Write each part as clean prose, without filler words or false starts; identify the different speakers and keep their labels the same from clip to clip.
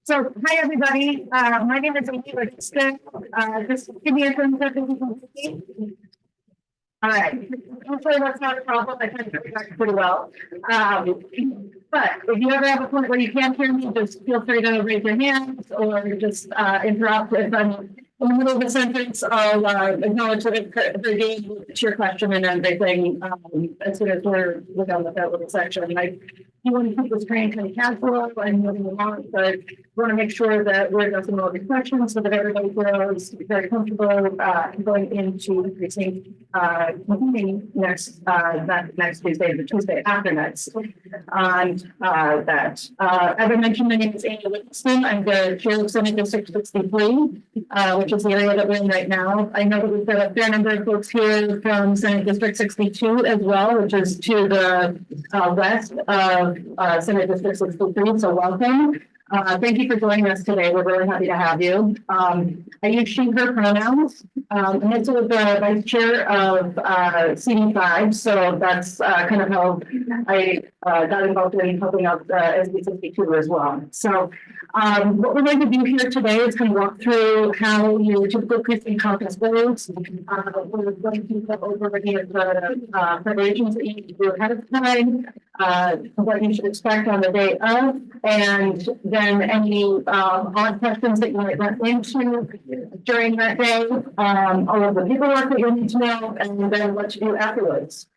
Speaker 1: So, hi everybody. My name is Amy Richardson. Just give me a thumbs up if you can see me. All right. Hopefully that's not a problem. I can hear you pretty well. But if you ever have a point where you can't hear me, just feel free to raise your hands or just interrupt. If I'm in the middle of a sentence, I'll acknowledge that I've heard your question and everything as soon as we're done with that little section. You want to keep this training kind of casual and moving along, but we want to make sure that we're addressing all the questions so that everybody feels very comfortable going into precinct meeting next Tuesday, the Tuesday after next. And as I mentioned, my name is Amy Livingston. I'm the chair of Senate District 63, which is the area that we're in right now. I know that we've got a fair number of folks here from Senate District 62 as well, which is to the west of Senate District 63, so welcome. Thank you for joining us today. We're really happy to have you. I use she, her pronouns. And this is the vice chair of CD5, so that's kind of how I got involved in helping out SD63 as well. So what we're going to do here today is kind of walk through how your typical precinct caucus goes. We're going to go over any of the preparations that you need to do ahead of time, what you should expect on the day of, and then any odd questions that you might run into during that day, all of the paperwork that you'll need to know, and then what to do afterwards.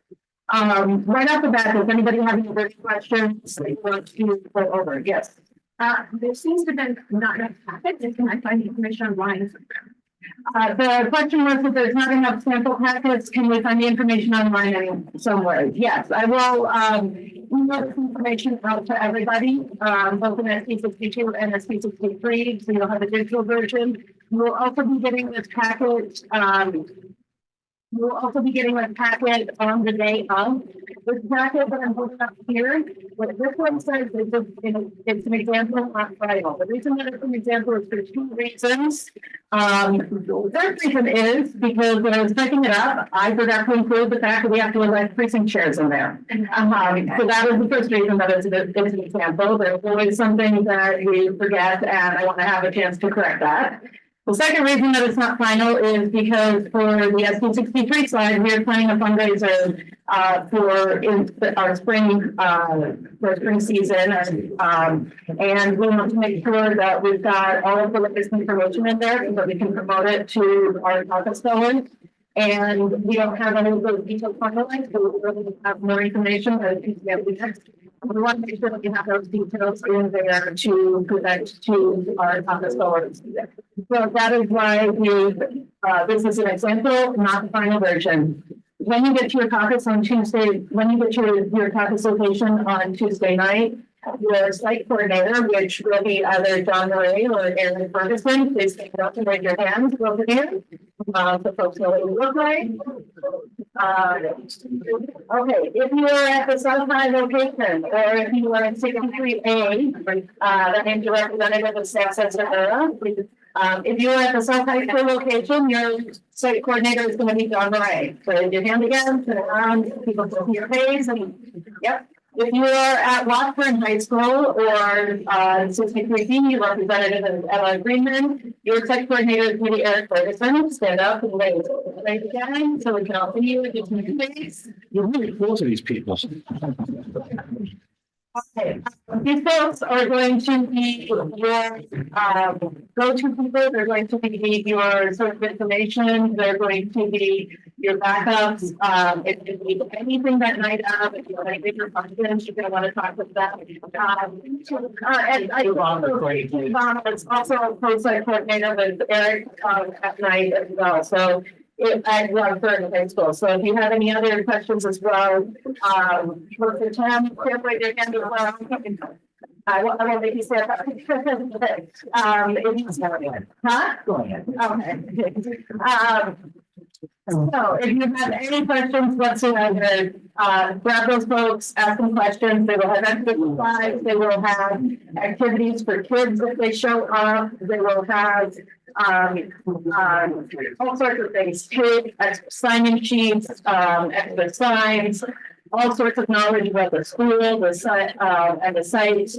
Speaker 1: Right off the bat, does anybody have any other questions that you want to go over? Yes.
Speaker 2: There seems to have been not enough packets, and can I find information online?
Speaker 1: The question was if there's not enough sample packets, can we find the information online somewhere? Yes, I will email this information out to everybody, both in SP62 and SP63, so you'll have a digital version. You'll also be getting this packet. You'll also be getting a packet on the day of. This packet that I'm holding up here, what this one says is it's an example, not final. The reason that it's an example is for two reasons. The first reason is because when I was picking it up, I forgot to include the fact that we have to elect precinct chairs in there. So that was the first reason that it's an example. There's always something that we forget, and I want to have a chance to correct that. The second reason that it's not final is because for the SD63 side, we are planning a fundraiser for our spring season, and we want to make sure that we've got all of the latest information in there so that we can promote it to our caucus goers. And we don't have any of those details finalized, so we really have more information that we want to make sure that we have those details in there to present to our caucus goers. So that is why this is an example, not the final version. When you get to your caucus on Tuesday, when you get to your caucus location on Tuesday night, your site coordinator, which will be either John Murray or Aaron Ferguson, please take it up and raise your hands over here. So folks know what you look like. Okay, if you are at the South High location, or if you are in 63A, that means you're representative of Staff Center. If you are at the South High School location, your site coordinator is going to be John Murray. So raise your hand again, turn around, people can see your face, and yep. If you are at Watford High School or 63B, representative of Ella Greenman, your site coordinator is going to be Eric Ferguson. Stand up and raise again so we can all see you and get your face.
Speaker 3: You're really cool to these people.
Speaker 1: Okay, these folks are going to be your go-to people. They're going to be your source of information. They're going to be your backups. If you need anything that night up, if you have any bigger functions, you're going to want to talk with them. And it's also a pro-site coordinator with Eric at night as well. So at Watford High School. So if you have any other questions as well, look for Tim, raise your hand as well. I won't make you say that. Huh? Go ahead. Okay. So if you have any questions whatsoever, grab those folks, ask them questions. They will have extra slides. They will have activities for kids if they show up. They will have all sorts of things, extra sign-in sheets, extra signs. all sorts of knowledge about the school, the site, and the site,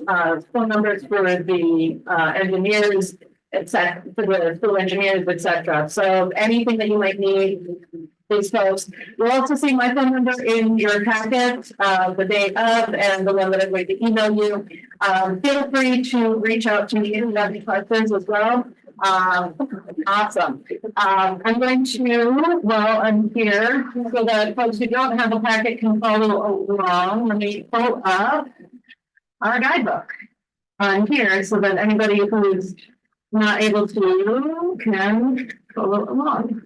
Speaker 1: phone numbers for the engineers, etc., for the school engineers, etc. So anything that you might need, please post. You'll also see my phone number in your packet, the day of, and the one that I'm going to email you. Feel free to reach out to me if you have any questions as well. Awesome. I'm going to, well, I'm here so that folks who don't have a packet can follow along. Let me pull up our guidebook on here so that anybody who's not able to can follow along.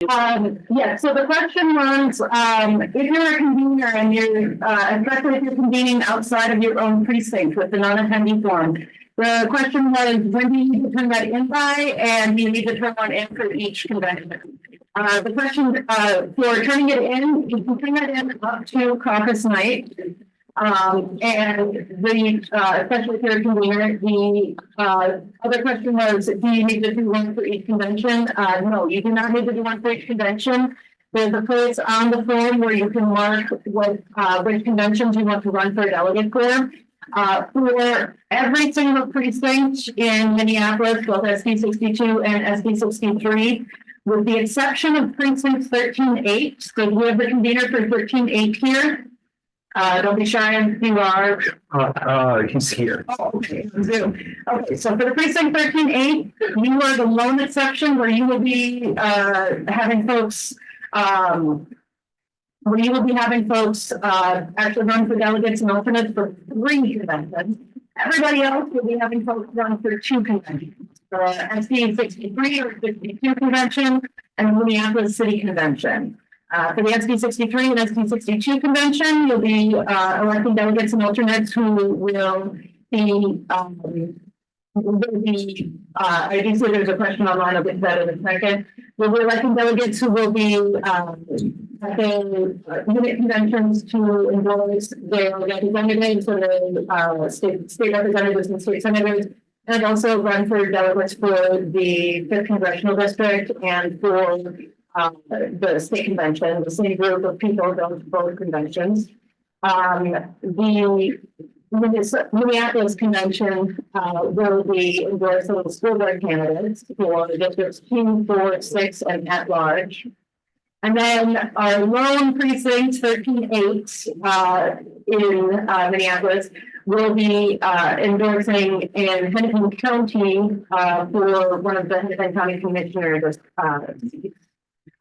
Speaker 1: Yeah, so the question was, if you're a convener and you're, especially if you're convening outside of your own precinct with the non-attendee form, the question was, when do you need to turn that in by, and do you need to turn one in for each convention? The question, for turning it in, you can turn that in up to caucus night. And the, especially if you're a convener, the, other question was, do you need to do one for each convention? No, you do not need to do one for each convention. There's a place on the form where you can mark what, which conventions you want to run for a delegate for. For every single precinct in Minneapolis, both SD62 and SD63, with the exception of precinct 13-8, so we have the convener for 13-8 here. Don't be shy if you are.
Speaker 3: He's here.
Speaker 1: Oh, okay, Zoom. Okay, so for the precinct 13-8, you are the lone exception where you will be having folks actually run for delegates and alternates for 3 conventions. Everybody else will be having folks run for 2 conventions. For SD63 or 62 convention and the Minneapolis City Convention. For the SD63 and SD62 convention, you'll be electing delegates and alternates who will be I do see there's a question online. I'll get to that in a second. We'll be electing delegates who will be at the unit conventions to endorse their representatives or the state representatives and state senators, and also run for delegates for the 5th congressional district and for the state convention. The same group of people go to both conventions. The Minneapolis convention will be endorsing the school board candidates for the districts 2, 4, 6, and at large. And then our lone precinct 13-8 in Minneapolis will be endorsing in Hennepin County for one of the Hennepin County commissioners.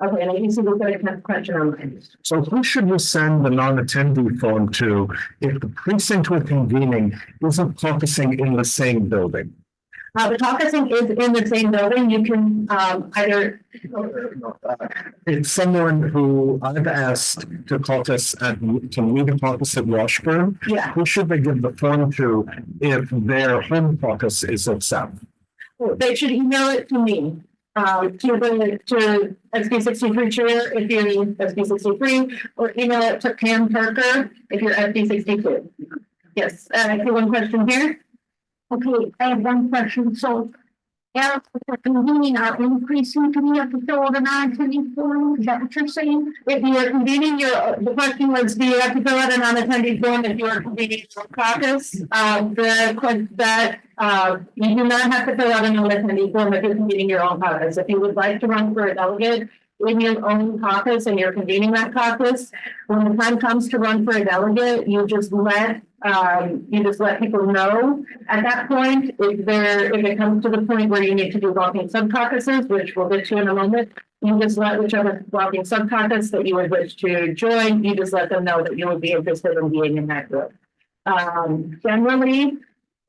Speaker 1: Okay, and I can see we've got a question online.
Speaker 3: So who should we send the non-attendee form to if the precinct we're convening isn't caucusing in the same building?
Speaker 1: The caucusing is in the same building. You can either.
Speaker 3: It's someone who I've asked to caucus to lead a caucus at Washburn.
Speaker 1: Yeah.
Speaker 3: Who should they give the form to if their home caucus is at South?
Speaker 1: They should email it to me. To SD63 chair if you're SD63, or email it to Pam Parker if you're SD62. Yes, I see one question here.
Speaker 2: Okay, I have one question. So, as for convening our increasing, do we have to fill out a non-attendee form? Is that what you're saying?
Speaker 1: If you are convening the question was, do you have to fill out a non-attendee form if you are convening your caucus? You do not have to fill out a non-attendee form if you're convening your own caucus. If you would like to run for a delegate in your own caucus and you're convening that caucus, when the time comes to run for a delegate, you just let people know. At that point, if it comes to the point where you need to do walking sub-caucuses, which we'll get to in a moment, you just let whichever walking sub-caucus that you would wish to join, you just let them know that you would be interested in being in that group. Generally,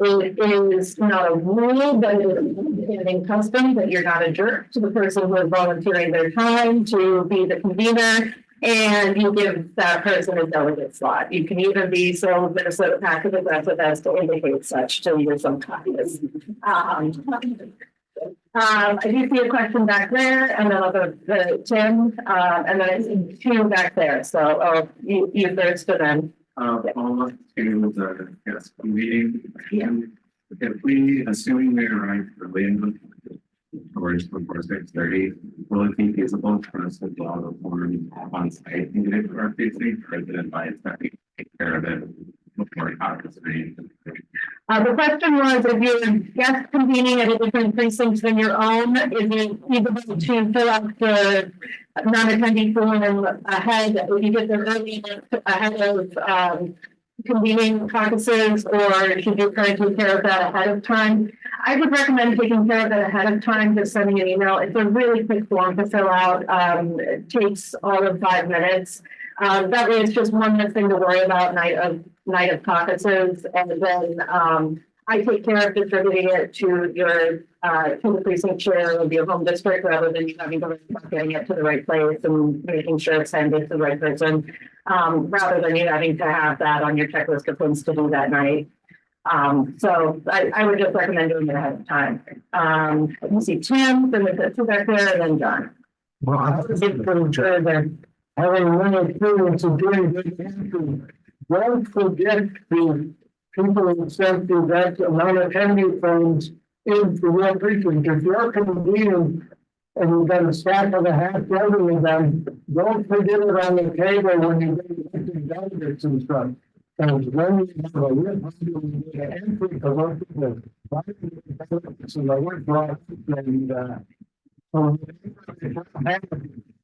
Speaker 1: it is not a rule, but it is custom that you're not a jerk to the person who is volunteering their time to be the convener, and you give that person a delegate slot. You can even be so Minnesota passive aggressive as to indicate such to your sub-caucus. I do see a question back there, and then I'll go to Tim, and then I see 2 back there. So you first, and then.
Speaker 4: Follow up to the meeting. If we, assuming we arrive early towards before 6:30, will it be feasible for us to draw the form on site needed for our precinct, or is it advised that we take care of it before caucus meeting?
Speaker 1: The question was, if you're guest convening at a different precinct than your own, is it feasible to fill out the non-attendee form ahead, if you get there early enough ahead of convening caucuses, or should you try to take care of that ahead of time? I would recommend taking care of it ahead of time, just sending an email. It's a really quick form to fill out. It takes all of 5 minutes. That way it's just one less thing to worry about night of caucuses, and then I take care of distributing it to the precinct chair of your home district, rather than you having to worry about getting it to the right place and making sure it's sent to the right person, rather than you having to have that on your checklist of things to do that night. So I would just recommend doing it ahead of time. You see Tim, then we've got 2 back there, and then John.
Speaker 3: Well, I was pretty sure that having one experience of doing this, don't forget the people who sent you that non-attendee forms in for your precinct. If you're convening and you've got a staff of a half dozen of them, don't forget it on the table when you get the delegates and stuff. And when you have a real entry to work with the delegates and the work block, and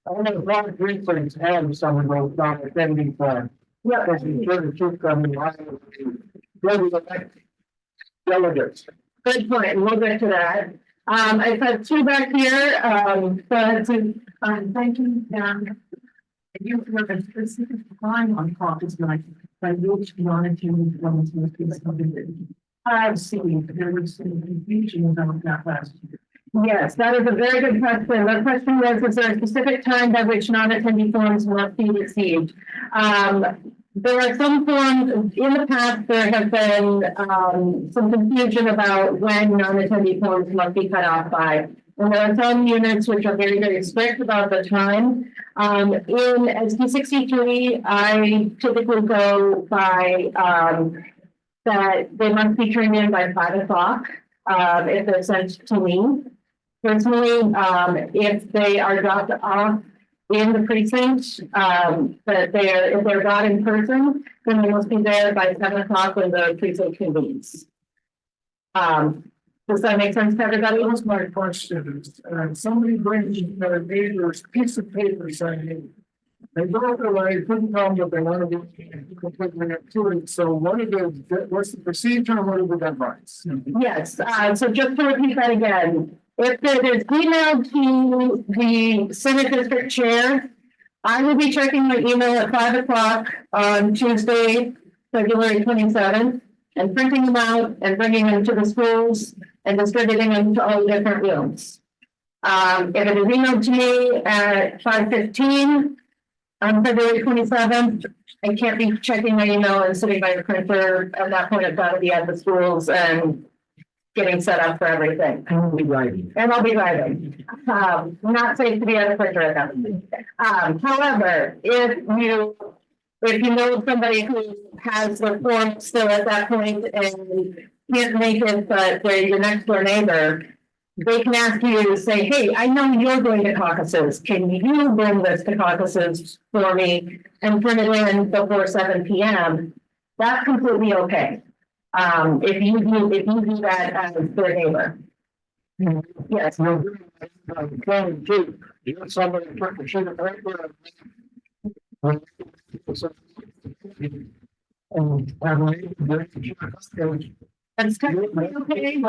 Speaker 3: only 1 precinct have some of those non-attendee forms. Yeah, because you sure to keep them in line with delegates.
Speaker 1: Good point. We'll get to that. I've had 2 back here.
Speaker 2: Thank you. You have a specific time on caucus night by which non-attending forms must be submitted. I've seen there was some confusion about that last year.
Speaker 1: Yes, that is a very good question. The question was, is there a specific time by which non-attendee forms must be received? There are some forms, in the past, there have been, some confusion about when non-attendee forms must be cut off by. And there are some units which are very, very strict about the time. In SD63, I typically go by, that they must be turned in by 5 o'clock, if they're sent to me. Personally, if they are dropped off in the precinct, if they're not in person, then they must be there by 7 o'clock when the precinct convenes. Does that make sense to everybody?
Speaker 3: That was my question. Somebody brings their neighbor's piece of paper saying they go away, couldn't come, but they want to be completely active. So what's the procedure and what are the deadlines?
Speaker 1: Yes, so just to repeat that again, if it is emailed to the Senate District Chair, I will be checking my email at 5 o'clock on Tuesday, February 27th, and printing them out and bringing them to the schools and distributing them to all the different rooms. If it is emailed to me at 5:15 on February 27th, I can't be checking my email and sitting by the printer. At that point, I've got to be at the schools and getting set up for everything.
Speaker 3: And we'll be writing.
Speaker 1: And I'll be writing. Not safe to be at a printer at that point. However, if you know somebody who has the form still at that point and can't make it, but they're your next door neighbor, they can ask you to say, hey, I know you're going to caucuses. Can you bring this to caucuses for me and print it in before 7 p.m.? That's completely okay. If you do that as their neighbor. Yes.
Speaker 3: You got somebody put the sheet of paper.
Speaker 1: That's technically okay.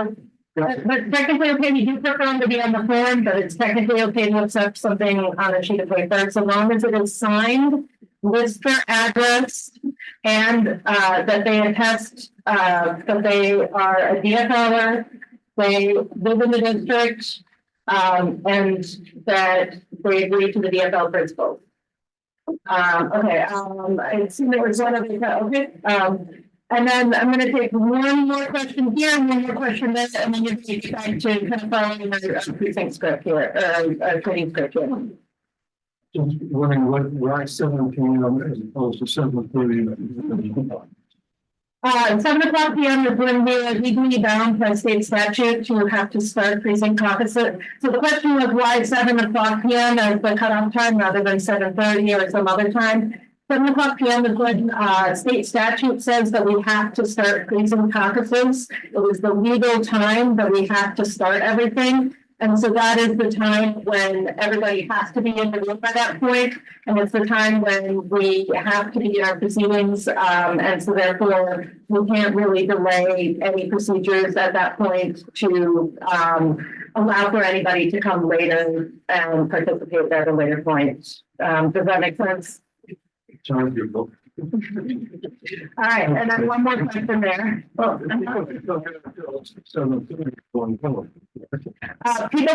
Speaker 1: But technically okay, we do prefer them to be on the form, but it's technically okay to accept something on a sheet of paper, so long as it is signed, list their address, and that they attest that they are a DFLer, they live in the district, and that they agree to the DFL principles. Okay, I see there was one other, okay, and then I'm gonna take one more question here, and one more question there, and then you're gonna get back to kind of following the precinct script here, or trading script here.
Speaker 3: Just wondering why 7 p.m. as opposed to 7:30.
Speaker 1: 7 o'clock p.m. is when we are legally bound by state statute to have to start precinct caucuses. So the question was why 7 o'clock p.m. as the cutoff time rather than 7:30 or some other time. 7 o'clock p.m. is when state statute says that we have to start precinct caucuses. It was the legal time that we have to start everything. And so that is the time when everybody has to be in the room by that point. And it's the time when we have to begin our proceedings. And so therefore, we can't really delay any procedures at that point to allow for anybody to come later and participate at a later point. Does that make sense?
Speaker 3: Charge your book.
Speaker 1: All right, and then one more question there. Well, people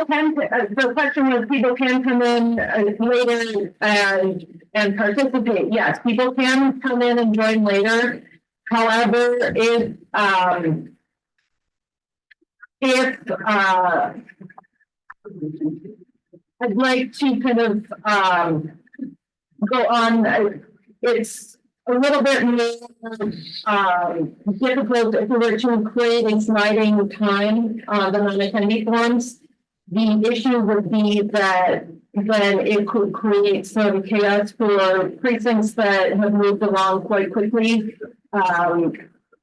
Speaker 1: can, the question was people can come in later and participate. Yes, people can come in and join later. However, if I'd like to kind of go on, it's a little bit more difficult if we were to create a sliding time on the non-attendee forms. The issue would be that then it could create some chaos for precincts that have moved along quite quickly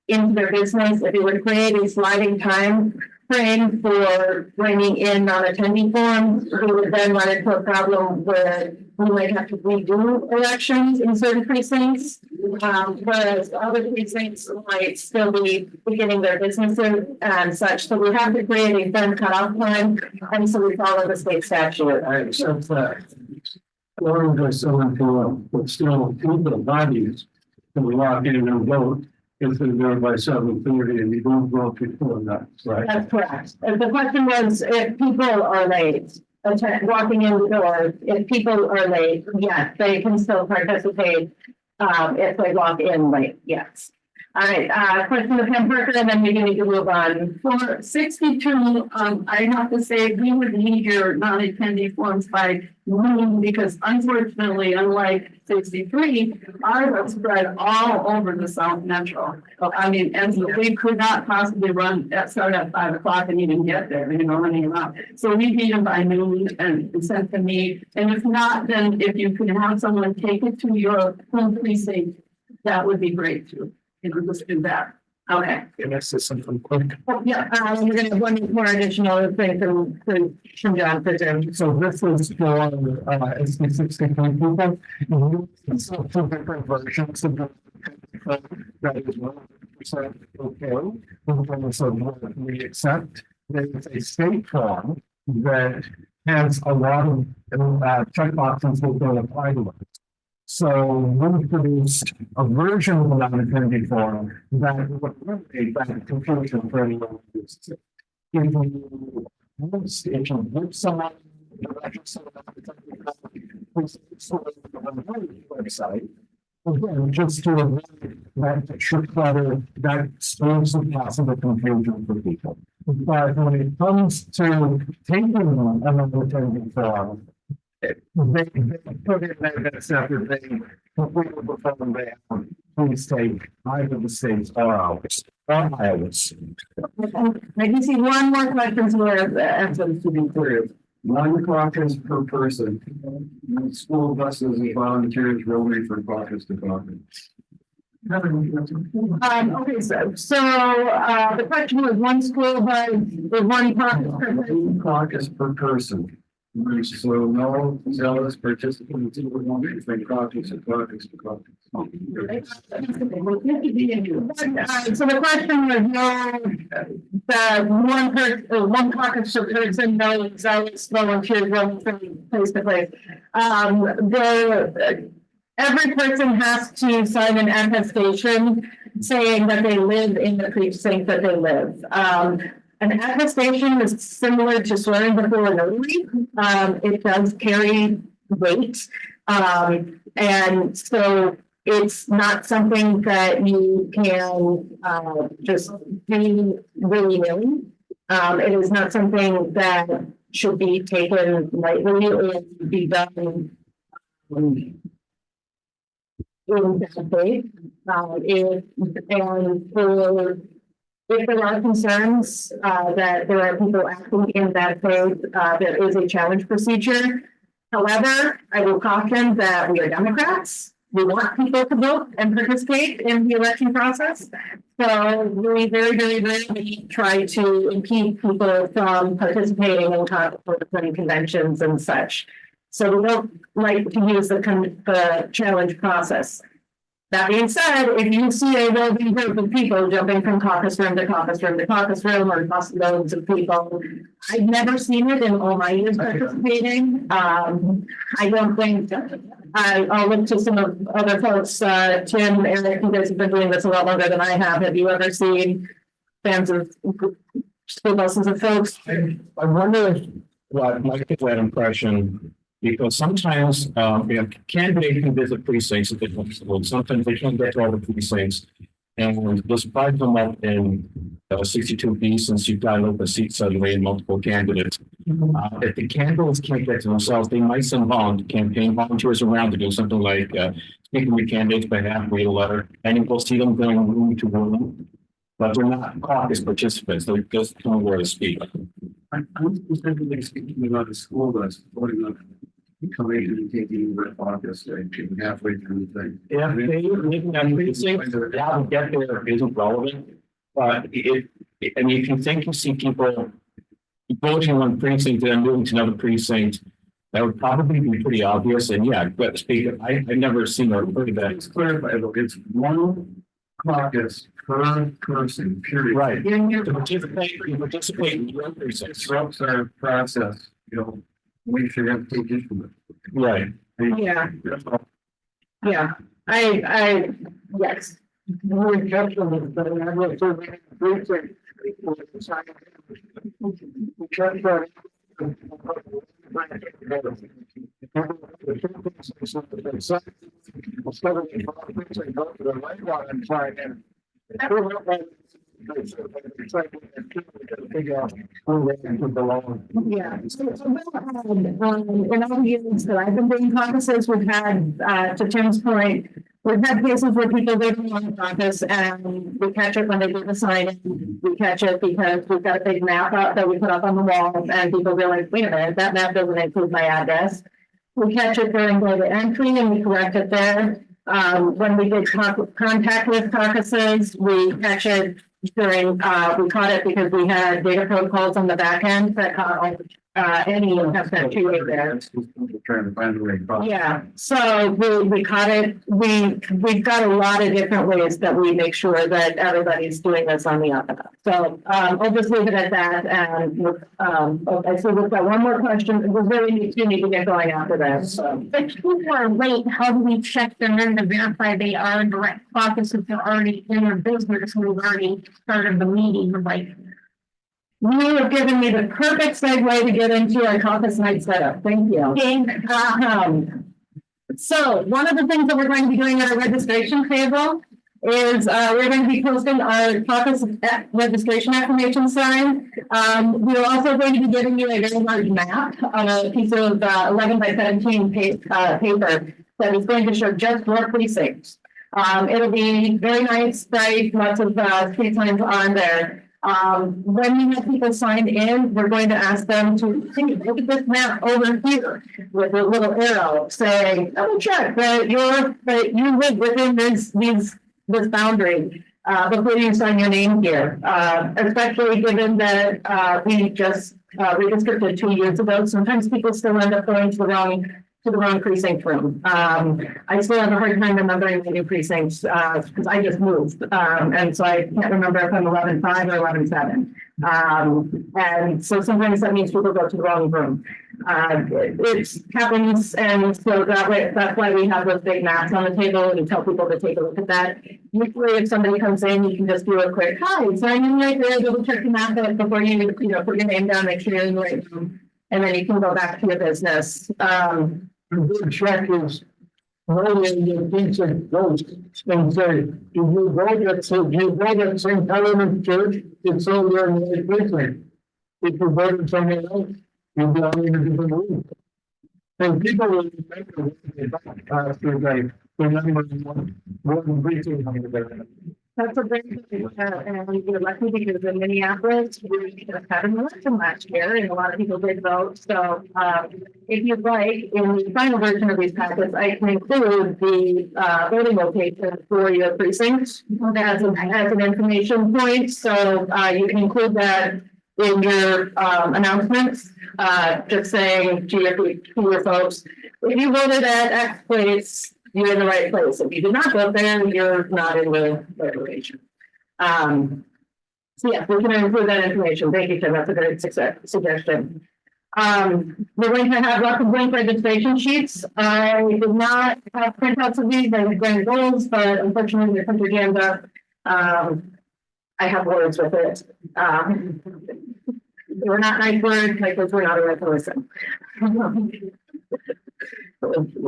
Speaker 1: into their business. If it would create a sliding time frame for bringing in non-attendee forms, we would then run into a problem where we might have to redo elections in certain precincts, whereas other precincts might still be beginning their businesses and such. So we have to create a firm cutoff time, and so we follow the state statute.
Speaker 3: I accept that. Or by 7 p.m., but still, people bodies can lock in and vote If they're there by 7:30 and you don't go before that, right?
Speaker 1: That's correct. The question was if people are late, walking in the door, if people are late, yes, they can still participate. If they walk in late, yes. All right, question of Pam Parker, and then we need to move on.
Speaker 2: For 62, I have to say, we would need your non-attendee forms by noon, because unfortunately, unlike 63, ours are spread all over the South Metro. I mean, and so we could not possibly start at 5 o'clock and even get there, running around. So we need them by noon and sent to me. And if not, then if you could have someone take it to your home precinct, that would be great too. Just do that.
Speaker 1: Okay.
Speaker 3: And that's just something quick.
Speaker 1: Yeah, we're gonna have one more additional thing from John for Jim.
Speaker 3: So this is for SD63 people. So two different versions of the that is 100% okay. And so what we accept, there's a state form that has a lot of checkboxes that don't apply to it. So we produced a version of the non-attendee form that would eliminate that confusion for anyone who uses it. If you give someone website, again, just to avoid that should clutter, that stores the possible confusion for people. But when it comes to taking an non-attendee form, they put in that separate thing, completely before they have, please take either the states or ours, or Iowa's.
Speaker 1: I can see one more question where the answers to be clear.
Speaker 5: One caucus per person. School buses and volunteers roaming from caucus to caucus.
Speaker 1: Okay, so the question was one school bus with one
Speaker 5: Caucus per person. So no zealous participants in from caucus to caucus to caucus.
Speaker 1: So the question was no, the one caucus per person, no zealous volunteers running from place to place. Every person has to sign an attestation saying that they live in the precinct that they live. An attestation is similar to swearing before a notary. It does carry weight. And so it's not something that you can just do willy-nilly. It is not something that should be taken lightly or be done in bad faith. If there are concerns that there are people acting in bad faith, there is a challenge procedure. However, I will caution that we are Democrats. We want people to vote and participate in the election process. So we very, very rarely try to impede people from participating in conventions and such. So we don't like to use the challenge process. That being said, if you see a roving group of people jumping from caucus room to caucus room to caucus room, or loads of people, I've never seen it in all my years participating. I don't think, I'll look to some of other folks, Tim, Eric, you guys have been doing this a lot longer than I have. Have you ever seen fans of school buses of folks?
Speaker 6: I wonder if what might get that impression, because sometimes candidates can visit precincts at different schools. Sometimes they can't get to all the precincts. And this probably come up in 62B, since you've got an open seat suddenly and multiple candidates. If the candidates can't get to themselves, they might send campaign volunteers around to do something like speaking with candidates by half, read a letter, and you will see them going room to room. But they're not caucus participants. They're just knowing where to speak.
Speaker 5: I'm specifically speaking about the school bus, voting on coming and taking the caucus halfway through the thing.
Speaker 6: If they live in that precinct, how to get there isn't relevant. But if you think you see people voting on precinct and then moving to another precinct, that would probably be pretty obvious. And yeah, but speaking, I've never seen or heard of that.
Speaker 5: It's clarified, look, it's one caucus per person, period.
Speaker 6: Right.
Speaker 5: You
Speaker 6: You participate in your precinct.
Speaker 5: disrupts our process, we should have to take issue with it.
Speaker 6: Right.
Speaker 1: Yeah. Yeah, yes.
Speaker 3: We kept them, but I was so briefly. We kept that.
Speaker 1: Yeah. In all the years that I've been doing caucuses, we've had, to Tim's point, we've had cases where people live on the caucus and we catch it when they do the sign. We catch it because we've got a big map up that we put up on the wall and people realize, wait a minute, that map doesn't include my address. We catch it during data entry and we correct it there. When we did contact with caucuses, we catch it during, we caught it because we had data protocols on the back end that caught any FF2 there.
Speaker 5: Trying to find a way.
Speaker 1: Yeah, so we caught it. We've got a lot of different ways that we make sure that everybody's doing this on the up and up. So I'll just leave it at that. And I see we've got one more question. We really need to get going after this. So.
Speaker 7: If people are late, how do we check them in to verify they are in direct caucus if they're already in their business and we've already started the meeting? Like,
Speaker 1: you have given me the perfect segue to get into our caucus night setup. Thank you. So one of the things that we're going to be doing at our registration table is we're going to be posting our caucus registration affirmation sign. We're also going to be giving you a very large map on a piece of 11 by 17 paper that is going to show just your precincts. It'll be very nice, bright, lots of street signs on there. When you have people sign in, we're going to ask them to look at this map over here with a little arrow saying, double check that you live within this boundary before you sign your name here. Especially given that we just redistricted 2 years ago. Sometimes people still end up going to the wrong precinct room. I still have a hard time remembering the new precincts because I just moved. And so I can't remember if I'm 11-5 or 11-7. And so sometimes that means people go to the wrong room. It happens, and so that's why we have those big maps on the table and tell people to take a look at that. Usually if somebody comes in, you can just do a quick, hi, sign in right there, double check the map before you put your name down, make sure you're in the right room, and then you can go back to your business.
Speaker 3: A good check is knowing your decent votes and say, if you vote at St. Helens Church, it's over in the precinct. If you voted somewhere else, you'll be on in a different room. And people will remember after they remember one precinct on the
Speaker 1: That's a great thing, and we're lucky because in Minneapolis, we had an election last year, and a lot of people did vote. So, if you'd like, in the final version of these packets, I can include the voting location for your precinct as an information point. So, you can include that in your announcements, just saying to your folks, if you voted at X place, you're in the right place. If you did not go there, you're not in the reservation. So yeah, we're going to include that information. Thank you, Tim. That's a great suggestion. We're going to have lots of blank registration sheets. I did not have printouts of these. I was grand goals, but unfortunately, the printer jammed up. I have words with it. They were not nice words. Like those were not a right to listen.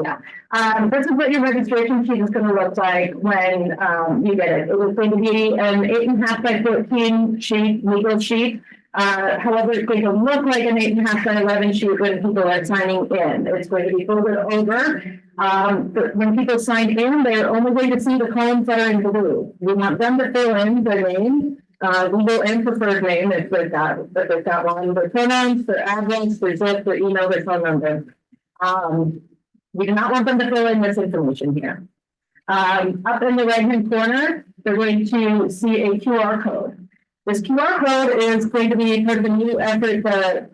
Speaker 1: Yeah. This is what your registration sheet is going to look like when you get it. It was going to be an 8.5 by 14 sheet, legal sheet. However, it's going to look like an 8.5 by 11 sheet when people are signing in. It's going to be folded over. But when people sign in, they're only going to see the columns that are in blue. We want them to fill in their name, legal and preferred name if they've got one, their pronouns, their address, their zip, their email, their phone number. We do not want them to fill in this information here. Up in the right-hand corner, they're going to see a QR code. This QR code is going to be part of the new effort that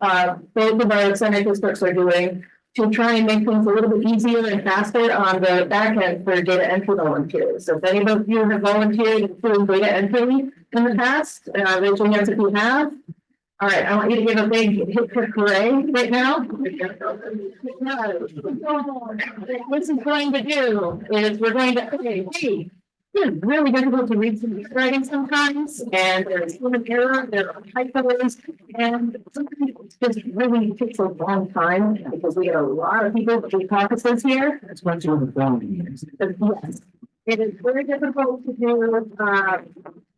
Speaker 1: both of our Senate districts are doing to try and make things a little bit easier and faster on the back end for data entry volunteers. So if any of you have volunteered doing data entry in the past, raise your hands if you have. All right, I want you to give a big hit for hooray right now. What this is going to do is we're going to say, hey, It's really difficult to read some writing sometimes, and there's human error, there are typos, and sometimes it just really takes a long time because we get a lot of people with caucuses here.
Speaker 3: That's much of the phone.
Speaker 1: Yes, it is very difficult to do,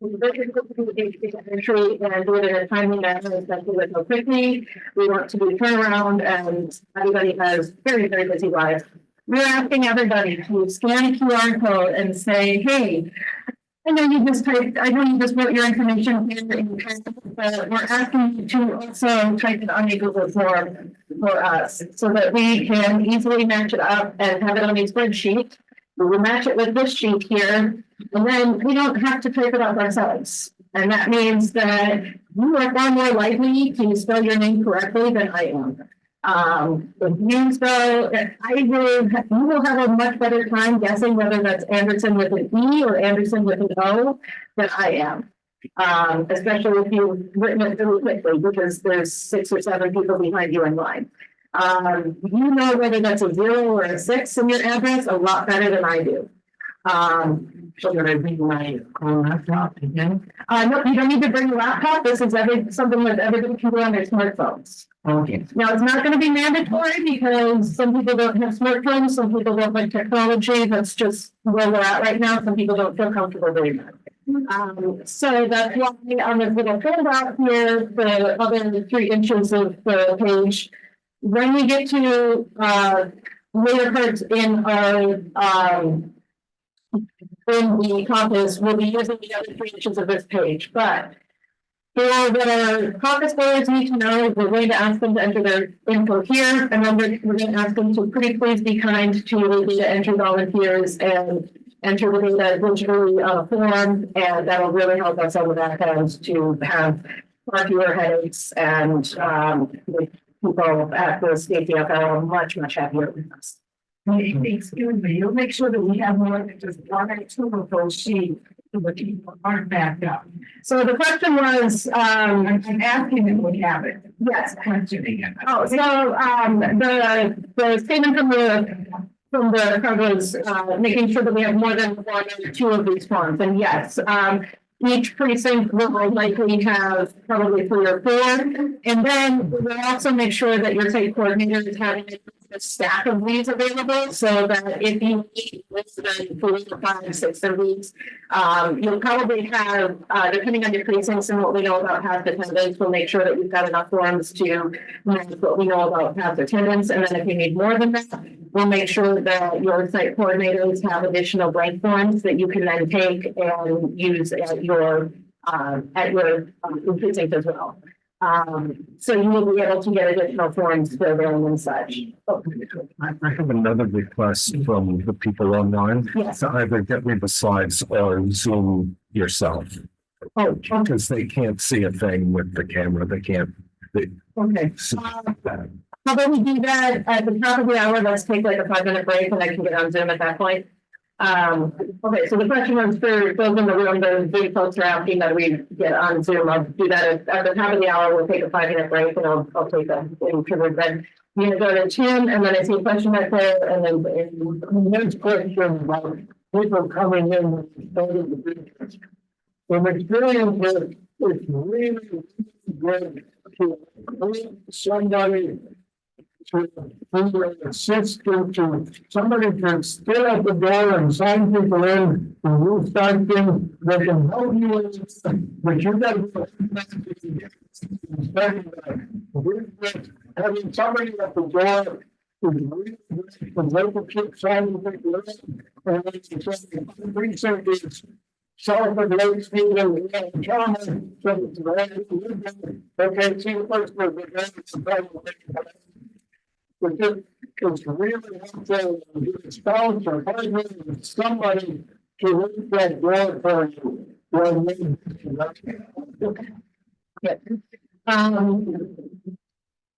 Speaker 1: it's very difficult to do the data entry and do it in a timely manner, especially with no quickly. We want to do turnaround, and everybody has very, very busy lives. We're asking everybody to scan a QR code and say, hey, I know you just typed, I know you just wrote your information here in pen, but we're asking you to also type it on a Google form for us so that we can easily match it up and have it on a spreadsheet. We will match it with this sheet here, and then we don't have to type it up ourselves. And that means that you are far more likely to spell your name correctly than I am. If you spell, you will have a much better time guessing whether that's Anderson with an E or Anderson with an O than I am. Especially if you've written it really quickly, because there's 6 or 7 people behind you in line. You know whether that's a 0 or a 6 in your address a lot better than I do.
Speaker 3: Should I bring my laptop again?
Speaker 1: No, you don't need to bring a laptop. This is something that everybody can do on their smartphones.
Speaker 3: Okay.
Speaker 1: Now, it's not going to be mandatory because some people don't have smartphones, some people don't like technology. That's just where we're at right now. Some people don't feel comfortable doing that. So that's why on this little handout here, the other 3 inches of the page, when we get to later parts in our in the caucus, we'll be using the other 3 inches of this page. But for what our caucus voters need to know, we're going to ask them to enter their info here, and then we're going to ask them to pretty please be kind to the data entry volunteers and enter the data digitally on a form, and that'll really help us on the back end to have far fewer headaches and the people at the state DFL are much, much happier with us.
Speaker 2: Excuse me, you'll make sure that we have more than just 1 or 2 of those sheets so the people aren't backed up.
Speaker 1: So the question was,
Speaker 2: I'm asking if we have it.
Speaker 1: yes.
Speaker 2: Questioning it.
Speaker 1: Oh, so the statement from the crowd was making sure that we have more than 1 or 2 of these forms, and yes, each precinct will likely have probably 3 or 4, and then we'll also make sure that your site coordinator is having a stack of these available, so that if you need less than 4 or 5, 6 of these, you'll probably have, depending on your precincts and what we know about past attendance, we'll make sure that we've got enough forms to match what we know about past attendance, and then if you need more than that, we'll make sure that your site coordinators have additional blank forms that you can then take and use at your precinct as well. So you will be able to get additional forms filled in and such.
Speaker 3: I have another request from the people online.
Speaker 1: Yes.
Speaker 3: To either get me the slides or Zoom yourself.
Speaker 1: Oh,
Speaker 3: Because they can't see a thing with the camera. They can't.
Speaker 1: okay.
Speaker 3: See that.
Speaker 1: How about we do that at the top of the hour? Let's take like a 5-minute break and I can get on Zoom at that point. Okay, so the question was for those in the room, the big folks are asking that we get on Zoom. I'll do that at the top of the hour. We'll take a 5-minute break and I'll take that in privilege. Then you're gonna go to Tim, and then I see a question back there, and then the next question about people coming in. From experience, it's really good to meet somebody to assist to somebody can still at the door and sign people in and you start things that can help you with, but you got to having somebody at the door is really good, and they will keep signing people in, and the precinct is Sullivan, Lake Street, and Cameron, so okay, see you first, it's really helpful to get a spouse or husband, somebody to read that door for you.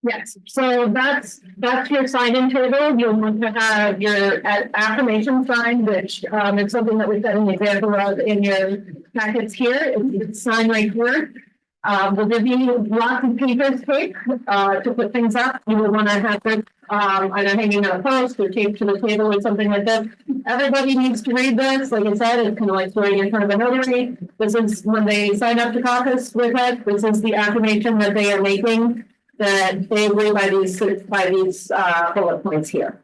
Speaker 1: Yes, so that's your sign-in table. You'll want to have your affirmation sign, which is something that we've got an example of in your packets here. It's sign right here. We'll give you lots of paper tape, to put things up. You will want to have it, either hanging on a post or taped to the table or something like that. Everybody needs to read this. Like I said, it's kind of like swearing in front of a notary. This is when they sign up to caucus with it. This is the affirmation that they are making, that they agree by these bullet points here.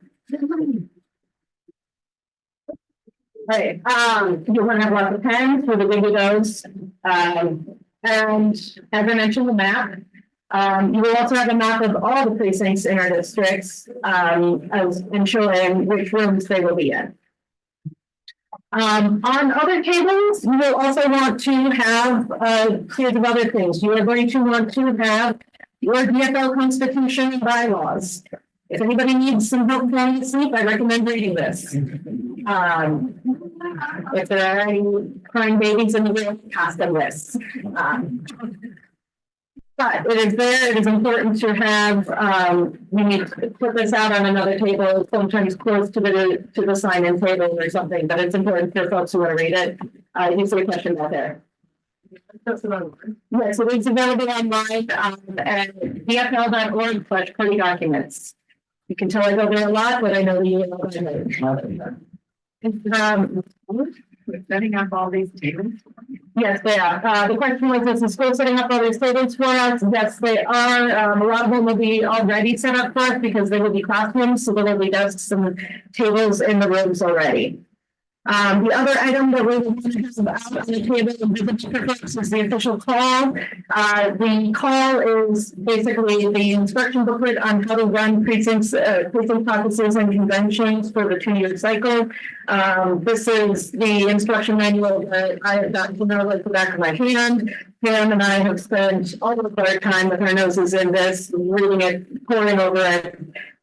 Speaker 1: Right, you want to have lots of pens for the bigger those. And as I mentioned, the map. You will also have a map of all the precincts in our districts, as ensuring which rooms they will be in. On other tables, you will also want to have a series of other things. You are going to want to have your DFL Constitution and bylaws. If anybody needs some help falling asleep, I recommend reading this. If there are any crying babies in the room, pass them this. But it is there, it is important to have, we need to put this out on another table, sometimes close to the sign-in table or something, but it's important for folks who want to read it. You see a question out there. Yes, it is available online, at dfl.org/party documents. You can tell I go there a lot, but I know you know what I mean.
Speaker 2: Setting up all these tables.
Speaker 1: Yes, they are. The question was, is the school setting up all these tables for us? Yes, they are. A lot of them will be already set up for us because they will be classrooms, so there will be desks and tables in the rooms already. The other item that we will have out on the table is the official call. The call is basically the instruction booklet on how to run precinct caucuses and conventions for the 2-year cycle. This is the instruction manual that I have gotten to know like the back of my hand. Pam and I have spent all of our time with our noses in this, reading it, poring over it,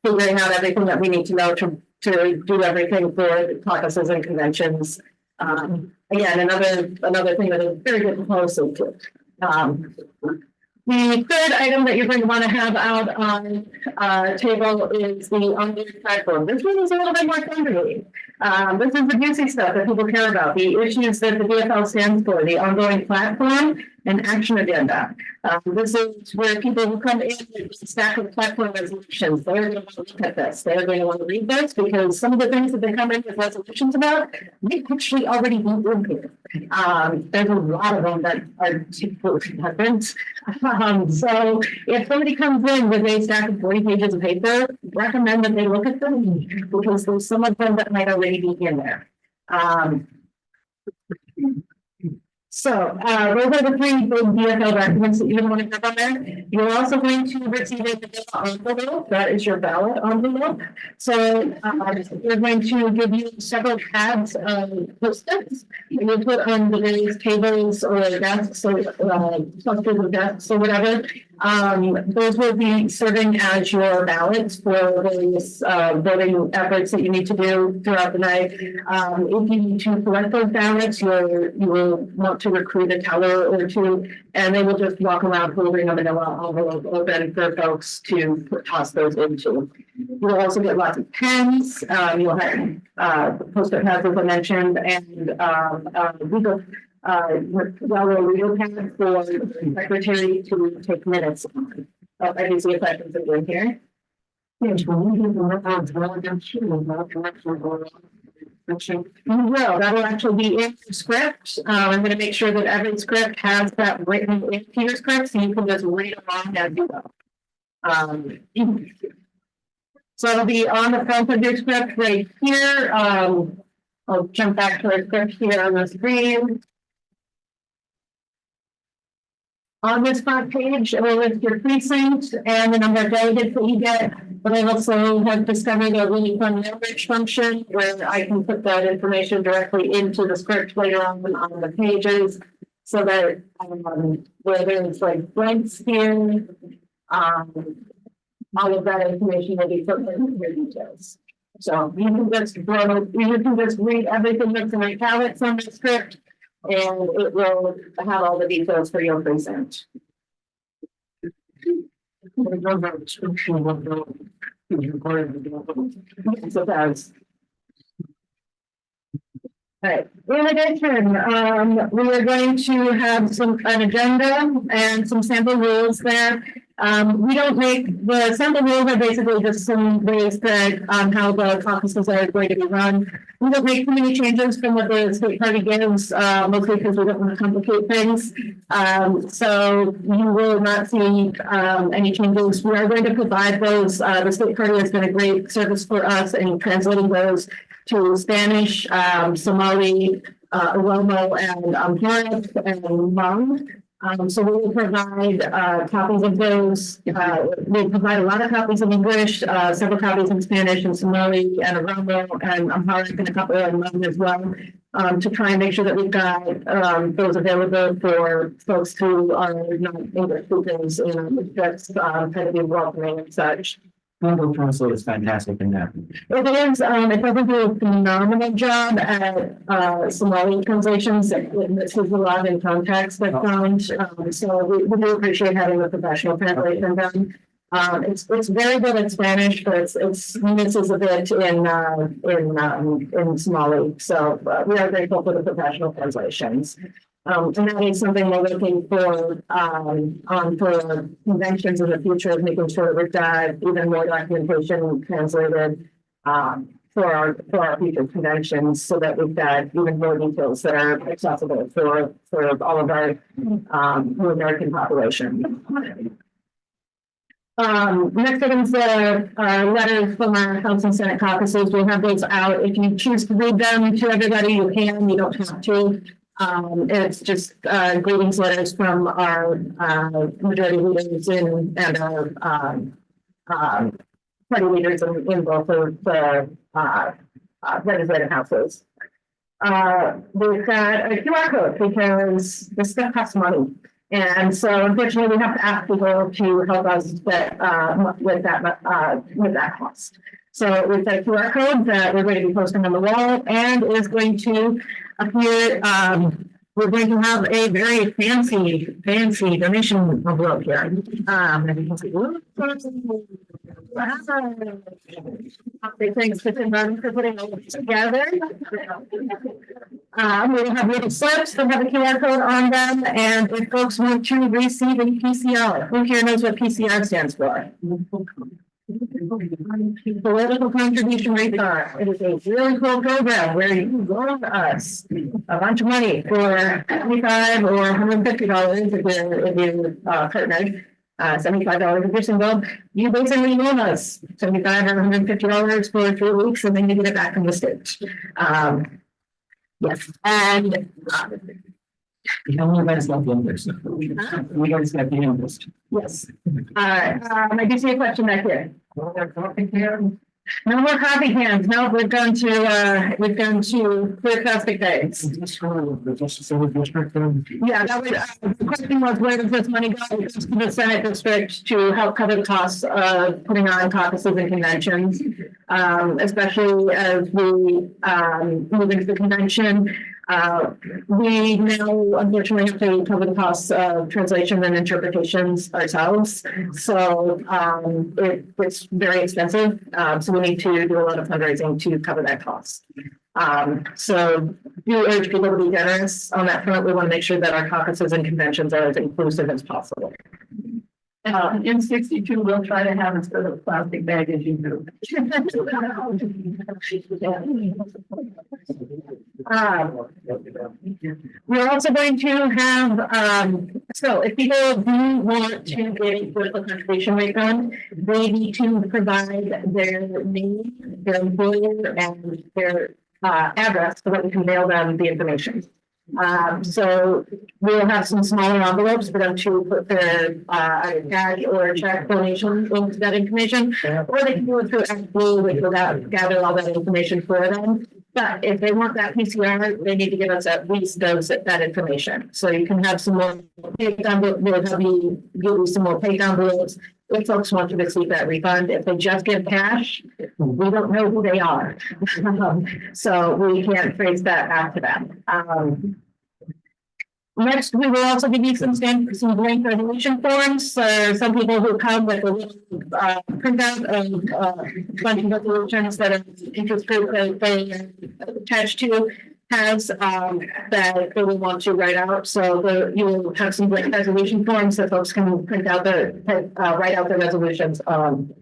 Speaker 1: figuring out everything that we need to know to do everything for caucuses and conventions. Again, another thing that is very good to post to. The third item that you're going to want to have out on table is the online platform. This one is a little bit more fun to read. This is the juicy stuff that people care about, the issues that the DFL stands for, the ongoing platform and action agenda. This is where people who come in with a stack of platform resolutions, they're going to want to look at this. They're going to want to read this because some of the things that they come in with resolutions about, they actually already won't in here. There's a lot of them that are different. So if somebody comes in with a stack of 40 pages of paper, recommend that they look at them because there's some of them that might already be in there. So those are the 3 big DFL documents that you're going to want to have on there. You're also going to receive a envelope. That is your ballot envelope. So we're going to give you several pads of Post-its that you put on the various tables or desks or clusters of desks or whatever. Those will be serving as your ballots for various voting efforts that you need to do throughout the night. If you need to collect those ballots, you will want to recruit a teller or two, and they will just walk around holding a manila envelope open for folks to toss those into. You'll also get lots of pens. You'll have Post-it pads, as I mentioned, and legal pad for the secretary to take minutes on. I do see a question in here.
Speaker 3: Yes, when we give the records delegates, not directly going on.
Speaker 1: You will. That will actually be in your script. I'm going to make sure that every script has that written into your script, so you can just read along as you go. So it'll be on the front of your script right here. I'll jump back to our script here on the screen. On this front page, it will list your precinct and the number of delegates that you get. But I also have discovered a really fun language function where I can put that information directly into the script later on the pages, so that where there's like blanks here, all of that information will be put in your details. So you can just read everything that's in italics on the script, and it will have all the details for your precinct. Yes, it does. Right. In addition, we are going to have an agenda and some sample rules there. We don't make, the sample rules are basically just some ways that, how the caucuses are going to be run. We don't make too many changes from what the state party gives, mostly because we don't want to complicate things. So you will not see, any changes. We are going to provide those, the state party has been a great service for us in translating those to Spanish, Somali, Oromo, and Amharic and Hmong. So we will provide copies of those. We provide a lot of copies in English, several copies in Spanish and Somali and Oromo and Amharic and a couple of Hmong as well, to try and make sure that we've got those available for folks who are not English speakers and that's kind of be welcoming and such.
Speaker 6: Google Translate is fantastic in that.
Speaker 1: It is, it doesn't do a phenomenal job at Somali translations. This is a lot in context I found. So we do appreciate having a professional translation done. It's very good in Spanish, but it's misses a bit in Somali. So we are grateful for the professional translations. And that is something we're looking for conventions in the future, of making sure that we've got even more documentation translated for our future conventions, so that we've got even more details that are accessible for all of our New American population. Next item is the letters from our House and Senate caucuses. We'll have those out. If you choose to read them to everybody, you can. You don't have to. It's just greetings letters from our majority leaders and our party leaders in both of the legislative houses. We've got a QR code because this stuff costs money. And so unfortunately, we have to ask people to help us with that cost. So we've got a QR code that we're going to be posting on the wall and is going to appear. We're going to have a very fancy donation envelope here. Thanks for putting it together. We have little slips that have a QR code on them, and if folks want to receive a PCR, who here knows what PCR stands for? Political contribution refund. It is a really cool program where you can loan us a bunch of money for $75 or $150 if you're partnered. $75 if you're single. You basically loan us $75 or $150 for 3 weeks, and then you get it back from the state. Yes, and
Speaker 6: You know, guys love numbers. We guys got the numbers.
Speaker 1: yes. I do see a question back here. No more coffee cans. No, we've gone to clear plastic bags.
Speaker 3: Is this for the Justice Center District then?
Speaker 1: Yeah, that was, the question was, where does this money go? It goes to the Senate district to help cover the costs of putting on caucuses and conventions. Especially as we move into the convention. We now unfortunately have to cover the costs of translation and interpretations ourselves. So it's very expensive. So we need to do a lot of fundraising to cover that cost. So we urge people to be generous on that front. We want to make sure that our caucuses and conventions are as inclusive as possible.
Speaker 2: In 62, we'll try to have as good a plastic bag as you do.
Speaker 1: We're also going to have, so if people do want to get a political contribution refund, they need to provide their name, their employer, and their address so that we can mail them the information. So we'll have some smaller envelopes for them to put their either cash or check donation into that information, or they can do it through ActBlue, which will gather all that information for them. But if they want that PCR, they need to give us at least that information. So you can have some more pay down, we'll have you give you some more pay down envelopes if folks want to receive that refund. If they just give cash, we don't know who they are. So we can't trace that back to them. Next, we will also give you some blank resolution forms. Some people who come with a little printout of a bunch of resolutions that are interest group that they attach to. has, that they will want to write out. So you will have some blank resolution forms that folks can print out write out their resolutions on.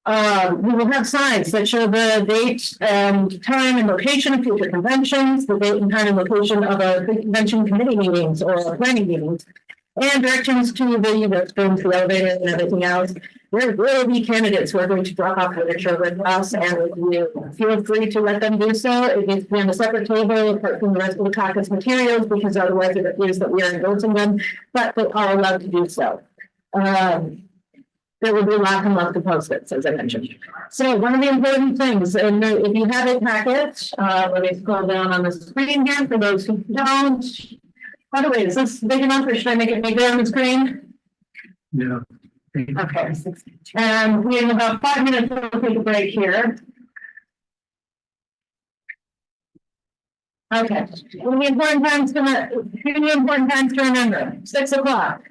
Speaker 1: We will have signs that show the date and time and location of future conventions, the date and time and location of our convention committee meetings or planning meetings, and directions to the room, to the elevator and everything else. There will be candidates who are going to drop off literature with us, and with you feel free to let them do so. It needs to be on a separate table apart from the rest of the caucus materials, because otherwise it appears that we are endorsing them, but they are allowed to do so. There will be lots and lots of post-its, as I mentioned. So one of the important things, and if you have a packet, let me scroll down on the screen here for those who don't. By the way, is this big enough, or should I make it bigger on the screen?
Speaker 5: Yeah.
Speaker 1: Okay. And we have about 5 minutes to take a break here. Okay. One of the important times to remember, 6 o'clock.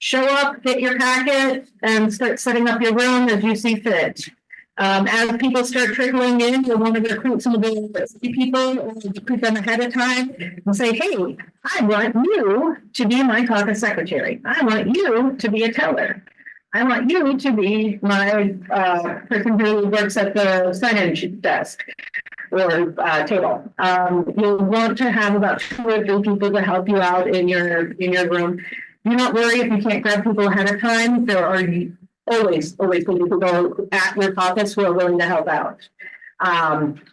Speaker 1: Show up, get your packet, and start setting up your room as you see fit. As people start trickling in, you'll want to recruit some of the people, or recruit them ahead of time and say, hey, I want you to be my caucus secretary. I want you to be a teller. I want you to be my person who works at the signage desk or table. You'll want to have about 2 or 3 people to help you out in your room. Do not worry if you can't grab people ahead of time. There are always going to be people at your caucus who are willing to help out.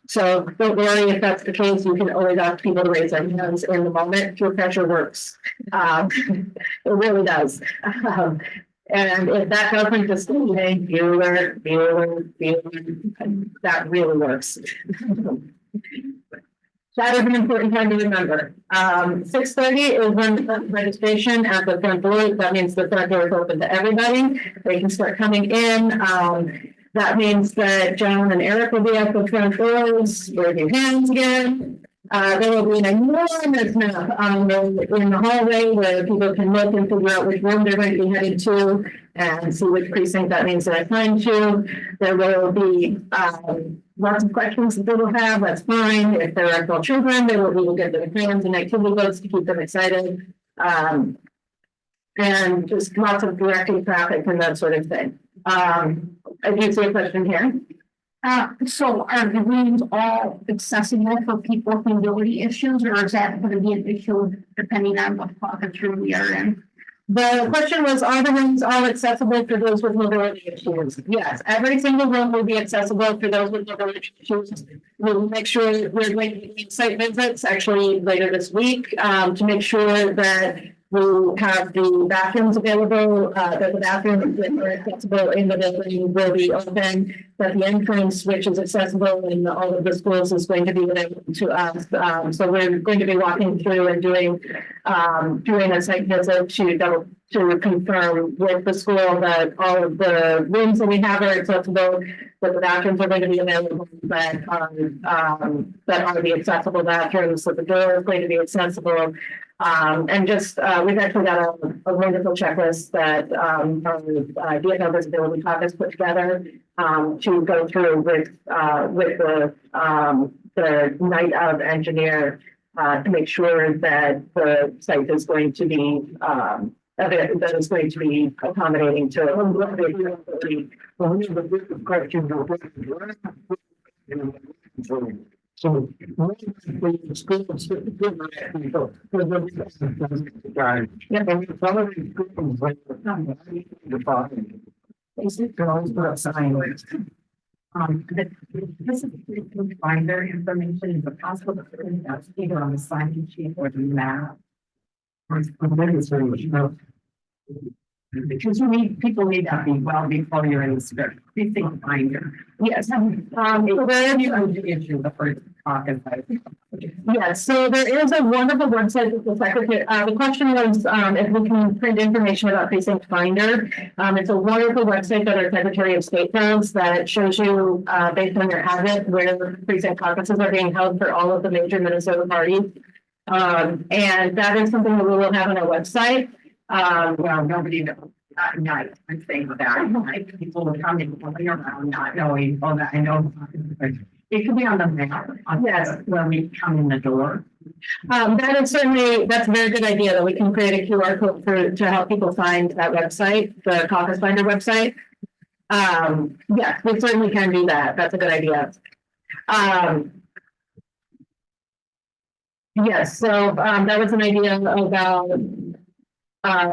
Speaker 1: So don't worry if that's the case. You can always ask people to raise their hands in the moment. Peer pressure works. It really does. And if that doesn't, just say Bueller, that really works. That is an important time to remember. 6:30 is when registration at the front door. That means the front door is open to everybody. They can start coming in. That means that John and Eric will be at the front doors. Wave your hands again. There will be an enormous map in the hallway where people can look and figure out which room they're going to be headed to and see which precinct that means they're assigned to. There will be lots of questions that they will have. That's fine. If there are small children, we will get their plans and activity votes to keep them excited. And just lots of directing traffic and that sort of thing. I do see a question here.
Speaker 7: So are the rooms all accessible for people with mobility issues, or is that going to be an issue depending on what pocket room we are in?
Speaker 1: The question was, are the rooms all accessible for those with mobility issues? Yes, every single room will be accessible for those with mobility issues. We'll make sure we're going to be site visits actually later this week to make sure that we have the bathrooms available, that the bathrooms that are accessible in the building will be open, that the entrance, which is accessible in all of the schools, is going to be available to us. So we're going to be walking through and doing a site visit to confirm with the school that all of the rooms that we have are accessible, that the bathrooms are going to be available, that are the accessible bathrooms, that the door is going to be accessible. And just we've actually got a wonderful checklist that our DFL Visibility Caucus put together to go through with the night of engineer to make sure that the site is going to be that is going to be accommodating to
Speaker 3: so
Speaker 2: This is finder information. Is it possible to put it either on the sign sheet or the map? Because people need that well before you're in the script. Precinct finder.
Speaker 1: yes.
Speaker 2: The first caucus.
Speaker 1: Yes, so there is a wonderful website that the secretary, the question was if we can print information about Precinct Finder. It's a wonderful website that our Secretary of State does that shows you, based on your address, where precinct caucuses are being held for all of the major Minnesota parties. And that is something that we will have on our website.
Speaker 2: Well, nobody knows. At night, I'm saying that. Like, people will come in around not knowing all that. I know. It could be on the map,
Speaker 1: Yes.
Speaker 2: when we come in the door.
Speaker 1: That is certainly, that's a very good idea that we can create a QR code to help people find that website, the Caucus Finder website. Yeah, we certainly can do that. That's a good idea. Yes, so, that was an idea about,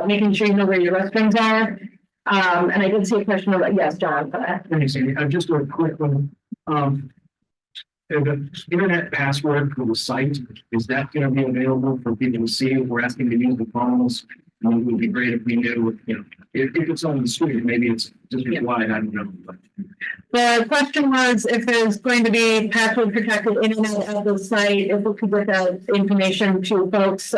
Speaker 1: making sure you know where your restrooms are. And I did see a question about, yes, John, go ahead.
Speaker 5: Thanks, Amy. Just a quick one. The internet password for the site, is that going to be available for people to see? We're asking to use the phones. It would be great if we knew, if it's on the screen, maybe it's just wide, I don't know. But
Speaker 1: The question was if there's going to be password protected internet of the site, if we could get that information to folks.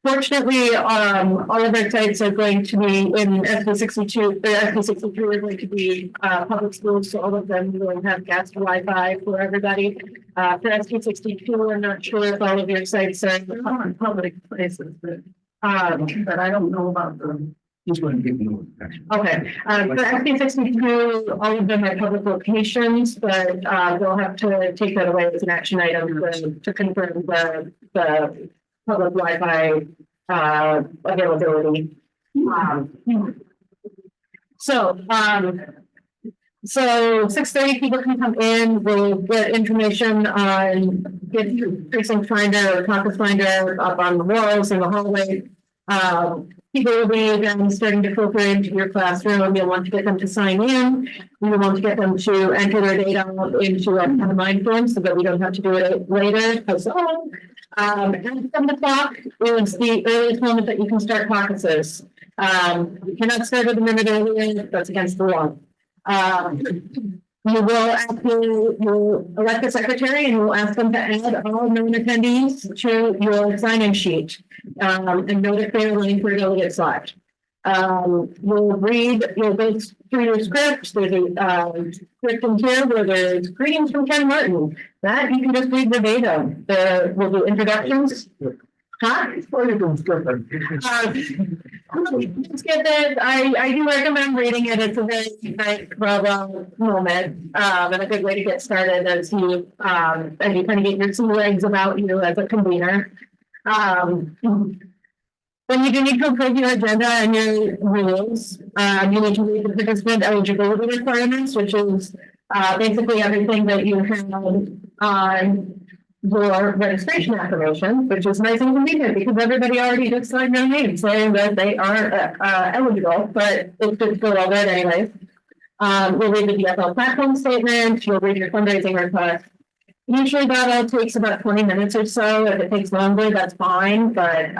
Speaker 1: Fortunately, all of our sites are going to be in SD62, the SD63 are going to be public schools, so all of them will have gas Wi-Fi for everybody. For SD62, I'm not sure if all of your sites are
Speaker 2: On public places, but I don't know about them.
Speaker 5: he's going to give you the
Speaker 1: okay. For SD62, all of them are public locations, but they'll have to take that away as an action item to confirm the public Wi-Fi availability. So 6:30 people can come in, we'll get information on, get precinct finder or caucus finder up on the walls in the hallway. People will be then starting to filter into your classroom. You'll want to get them to sign in. You will want to get them to enter their data into a mind form so that we don't have to do it later. And 7 o'clock is the earliest moment that you can start caucuses. You cannot start it a minute earlier, that's against the law. You will elect a secretary and you'll ask them to add all known attendees to your sign-in sheet. And note if they're running for a delegate slot. You'll go through your script. There's a script in here where there's greetings from Ken Martin. That you can just read verbatim. We'll do introductions. Huh? Let's get that. I do recommend reading it. It's a very nice moment and a good way to get started as you kind of get your some legs about you as a convener. Then you do need to approve your agenda and your rules. You need to read the participant eligibility requirements, which is basically everything that you have on your registration information, which is nice and convenient because everybody already just signed their name saying that they are eligible, but it's good to go over it anyways. You'll read the DFL platform statement, you'll read your fundraising request. Usually that all takes about 20 minutes or so. If it takes longer, that's fine, but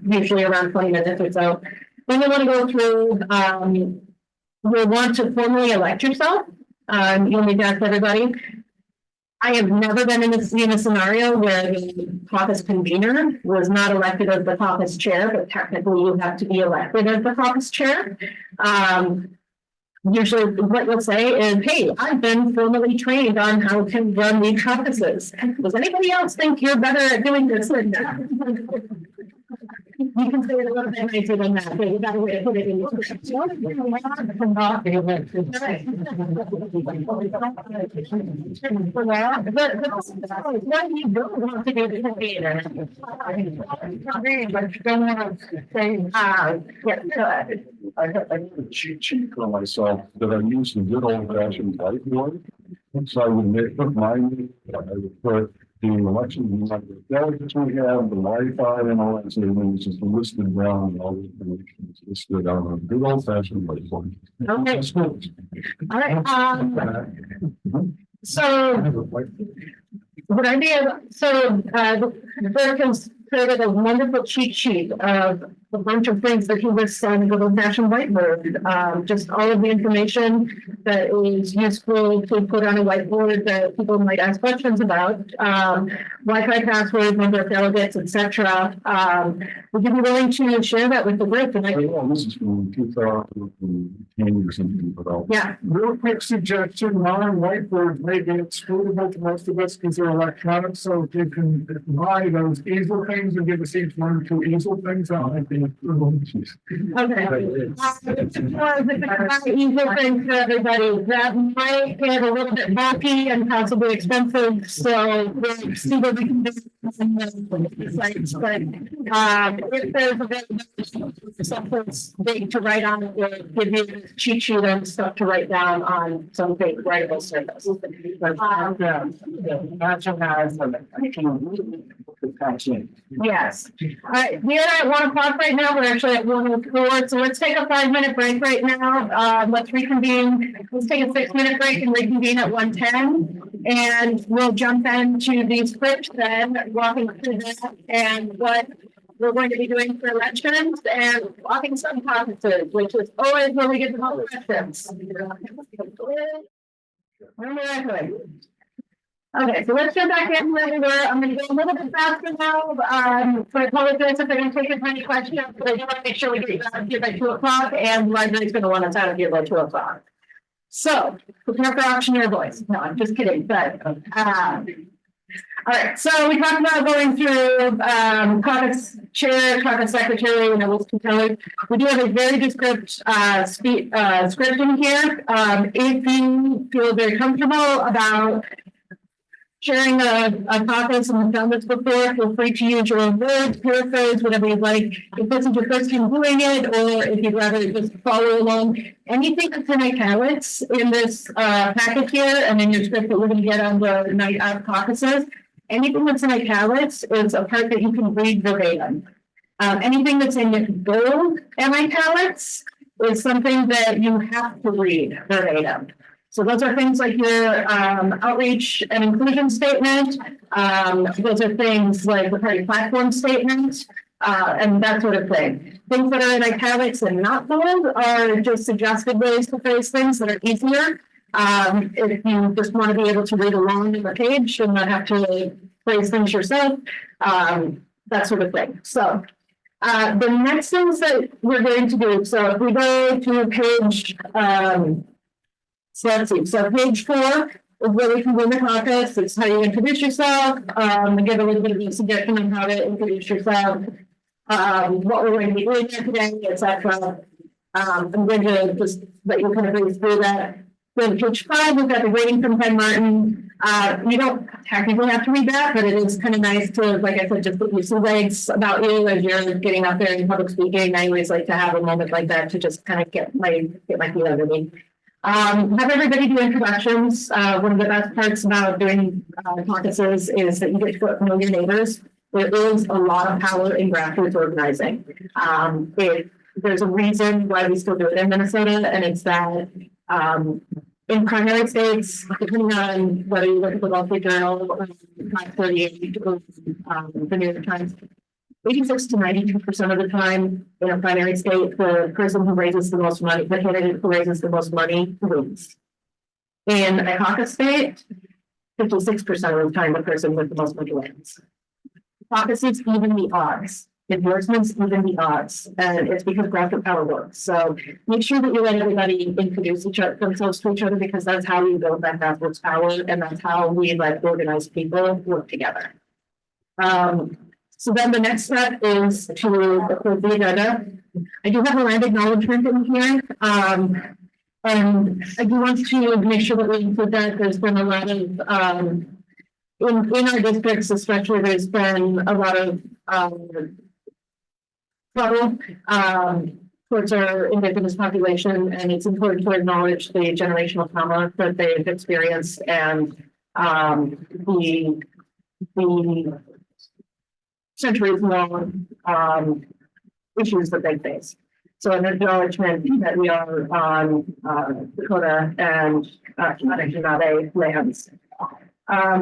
Speaker 1: usually around 20 minutes or so. Then you want to go through, you'll want to formally elect yourself. You'll need to ask everybody. I have never been in a scenario where the caucus convener was not elected as the caucus chair, but technically you have to be elected as the caucus chair. Usually what you'll say is, hey, I've been formally trained on how to run these caucuses. Does anybody else think you're better at doing this than that? You can say it a little bit nicer than that, but you gotta way to put it in your script. What you don't want to do the convener. But you don't want to say, yeah,
Speaker 3: I have a cheat sheet for myself that I use the good old fashioned whiteboard. So I would put mine, I would put the election, the delegates we have, the Wi-Fi and all that, so it's just listed down and all the information is listed on a good old fashioned whiteboard.
Speaker 1: Okay. All right. So what I did, Burke has created a wonderful cheat sheet of a bunch of things that he lists on a little fashioned whiteboard. Just all of the information that is useful to put on a whiteboard that people might ask questions about. Wi-Fi passwords, number of delegates, etc. Would you be willing to share that with the group? And
Speaker 3: This is from 2010 or something, but I'll.
Speaker 1: yeah.
Speaker 3: Real quick suggestion, modern whiteboards may be excludable to most of us because they're electronic, so if you can buy those easel things and give us each one or two easel things out. I think.
Speaker 1: Okay. Easy thing for everybody. That might get a little bit bulky and possibly expensive, so we'll see what we can do. On the sites, but if there's a something big to write on, we'll give you a cheat sheet and stuff to write down on some big writable surface. Yes. All right, we are at 1 o'clock right now. We're actually at 1:04, so let's take a 5-minute break right now. Let's reconvene. Let's take a 6-minute break and reconvene at 1:10. And we'll jump into the script then, walking through that and what we're going to be doing for elections and walking some caucuses, which is always where we get the most questions. Okay, so let's get back in where we were. I'm going to go a little bit faster now. So I apologize if I don't take as many questions, but I do want to make sure we get out of here by 2 o'clock, and the library's going to want us out of here by 2 o'clock. So, prepare for auctioneer voice. No, I'm just kidding, but, all right, so we talked about going through, caucus chair, caucus secretary, and we'll control. We do have a very good script in here. If you feel very comfortable about sharing a caucus and have done this before, feel free to use your own words, paraphrase, whatever you'd like. If this is your first time doing it, or if you'd rather just follow along, anything that's in italics in this packet here and in your script that we're going to get on the night of caucuses, anything that's in italics is a part that you can read verbatim. Anything that's in bold and italics is something that you have to read verbatim. So those are things like your outreach and inclusion statement. Those are things like the party platform statement and that sort of thing. Things that are in italics and not bold are just suggested ways to phrase things that are easier. If you just want to be able to read along on the page and not have to phrase things yourself, that sort of thing. So the next things that we're going to do, so if we go to page, so let's see, so page 4 is where we can win the caucus. It's how you introduce yourself, give a little bit of a suggestion on how to introduce yourself, what we're going to be doing here today, etc. I'm going to just let you kind of read through that. Then page 5, we've got the rating from Ken Martin. You don't technically have to read that, but it is kind of nice to, like I said, just put some legs about you as you're getting out there in public speaking. I always like to have a moment like that to just kind of get my feet under me. Have everybody do introductions. One of the best parts about doing caucuses is that you get to know your neighbors. There is a lot of power in grassroots organizing. There's a reason why we still do it in Minnesota, and it's that in primary states, depending on whether you look at the Wall Street Journal or 38 or the New York Times, 86 to 92% of the time in a primary state, the person who raises the most money, the candidate who raises the most money wins. In a caucus state, 56% of the time, the person with the most money wins. Caucuses even the odds. Endorsements even the odds, and it's because grassroots power works. So make sure that you let everybody introduce themselves to each other, because that's how we build that grassroots power, and that's how we let organized people work together. So then the next step is to approve the agenda. I do have a land acknowledgement in here. And I do want to make sure that we include that. There's been a lot of, in our districts especially, there's been a lot of trouble towards our Indigenous population, and it's important to acknowledge the generational trauma that they've experienced and the centuries-long issues that they face. So an acknowledgement that we are on Dakota and Anishinaabe lands.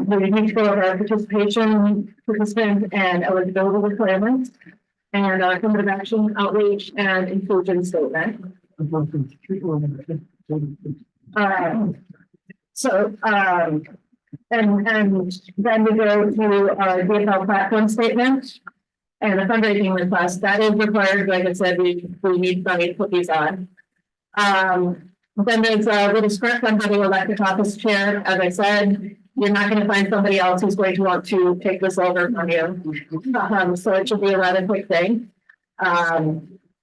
Speaker 1: We need to go over our participant and eligibility requirements, and affirmative action, outreach, and inclusion statement. And then we go to our DFL platform statement and a fundraising request. That is required. Like I said, we need money to put these on. Then there's a little script on how to elect a caucus chair. As I said, you're not gonna find somebody else who's going to want to take this over from you. So it should be a rather quick thing.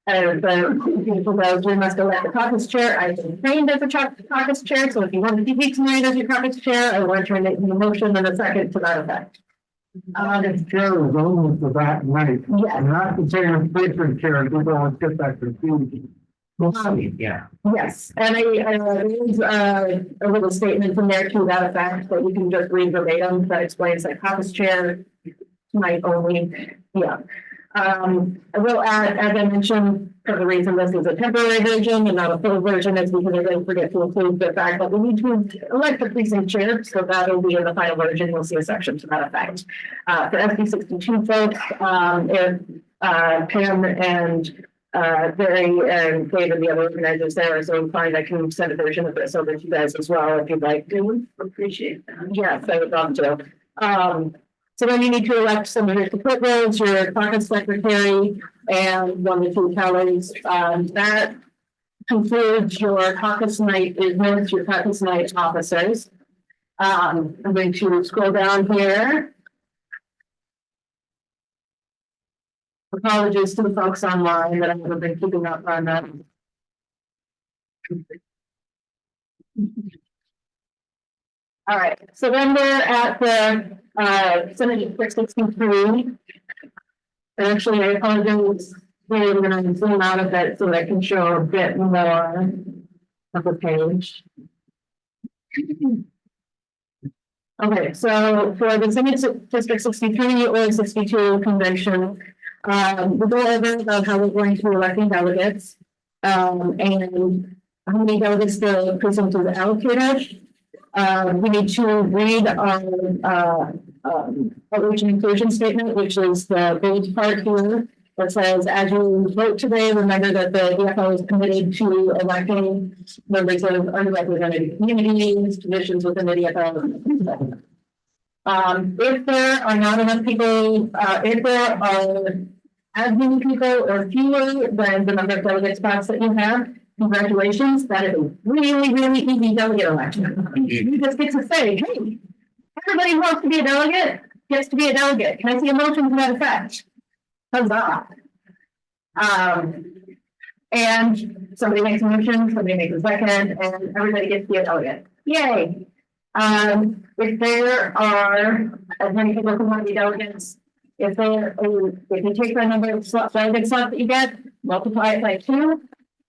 Speaker 1: And the beautiful goes, we must elect the caucus chair. I've been trained as a caucus chair, so if you want to be tonight as your caucus chair, I want to make a motion and a second to that effect.
Speaker 3: This chair is only for that night.
Speaker 1: Yes.
Speaker 3: Not the same different chair, we don't get that confused.
Speaker 6: Yeah.
Speaker 1: Yes, and there's a little statement in there to that effect, that you can just read verbatim, that explains that caucus chair tonight only, yeah. I will add, as I mentioned, for the reason this is a temporary version and not a full version, is because I didn't forget to include the fact that we need to elect the precinct chair, so that'll be in the final version, you'll see a section to that effect. For SD63 folks, if Pam and Barry and David, the other organizers there, are so inclined, I can send a version of this over to you guys as well, if you'd like to. Appreciate that. Yes, I would love to. So then you need to elect some of your support roles, your caucus secretary, and one or two tellers. That concludes your caucus night business, your caucus night officers. I'm going to scroll down here. Apologies to the folks online that I haven't been keeping up on that. All right, so then we're at the Senate 663. Actually, I apologize. We're going to zoom out of it so that I can show a bit more of the page. Okay, so for the Senate District 63 or 62 convention, we'll go over about how we're going to electing delegates and how many delegates the precinct is allocated. We need to read our outreach and inclusion statement, which is the bold part here that says, as you vote today, remember that the DFL is committed to electing members of underrepresented communities, positions within the DFL. If there are not enough people, if there are as many people or fewer than the number of delegate spots that you have, congratulations, that is a really, really easy delegate election. You just get to say, hey, everybody who wants to be a delegate gets to be a delegate. Can I see a motion to that effect? Huzzah. And somebody makes a motion, somebody makes a second, and everybody gets to be a delegate. Yay. If there are as many people who want to be delegates, if you take the number of delegate slots that you get, multiply it by 2,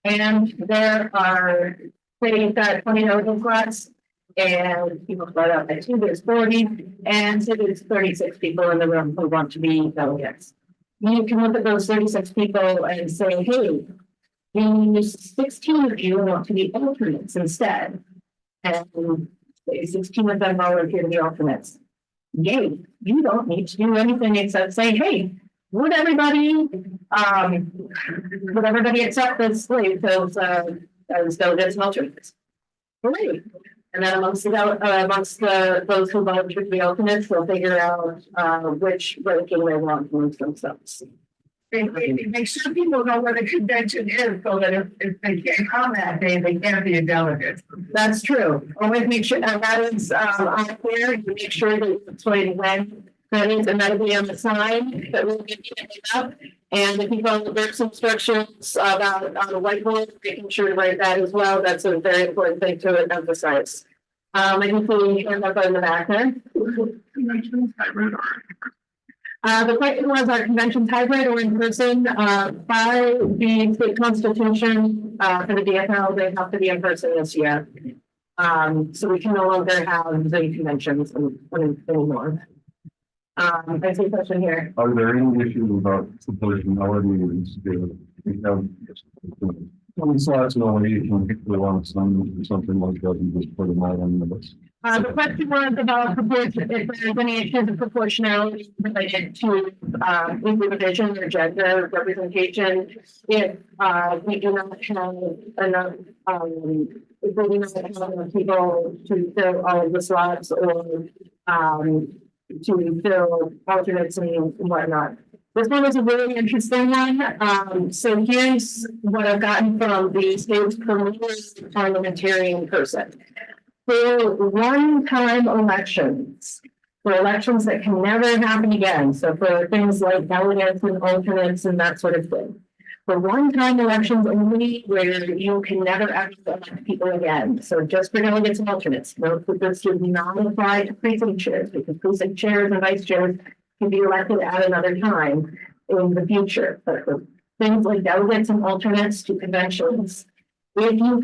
Speaker 1: and there are, say you've got 20 delegate slots, and people split out by 2, there's 40, and so there's 36 people in the room who want to be delegates. You can look at those 36 people and say, hey, these 16 of you want to be alternates instead. And 16 of them volunteer to be alternates. Yay, you don't need to do anything except say, hey, would everybody accept this slate as delegates and alternates? Great. And then amongst those who volunteer to be alternates, we'll figure out which ranking they want amongst themselves.
Speaker 2: Make sure people know where the convention is, so that if they can't come that day, they can't be a delegate.
Speaker 1: That's true. Always make sure, and that is on there, you make sure that you explain when that is, and that'll be on the sign that will be up. And if you follow there's instructions about on the whiteboard, making sure to write that as well. That's a very important thing to emphasize. I can see end up in the back there. The question was, our conventions hybrid or in person? By the state constitution, for the DFL, they have to be in person this year. So we can no longer have Zoom conventions anymore. I see a question here.
Speaker 3: Are there any issues about proportionality? We have 20 slots in only people want some or something like that, and just put them all on the list.
Speaker 1: The question was about proportion, if there's any issues of proportionality related to equal division or gender representation. If we do not have enough, if we do not have enough people to fill all of the slots or to fill alternates and whatnot. This one is a really interesting one. So here's what I've gotten from the state's premier parliamentarian person. For one-time elections, for elections that can never happen again, so for things like delegates and alternates and that sort of thing. For one-time elections only, where you can never actually elect people again, so just for delegates and alternates, this does not apply to precinct chairs, because precinct chairs and vice chairs can be elected at another time in the future, but for things like delegates and alternates to conventions, if you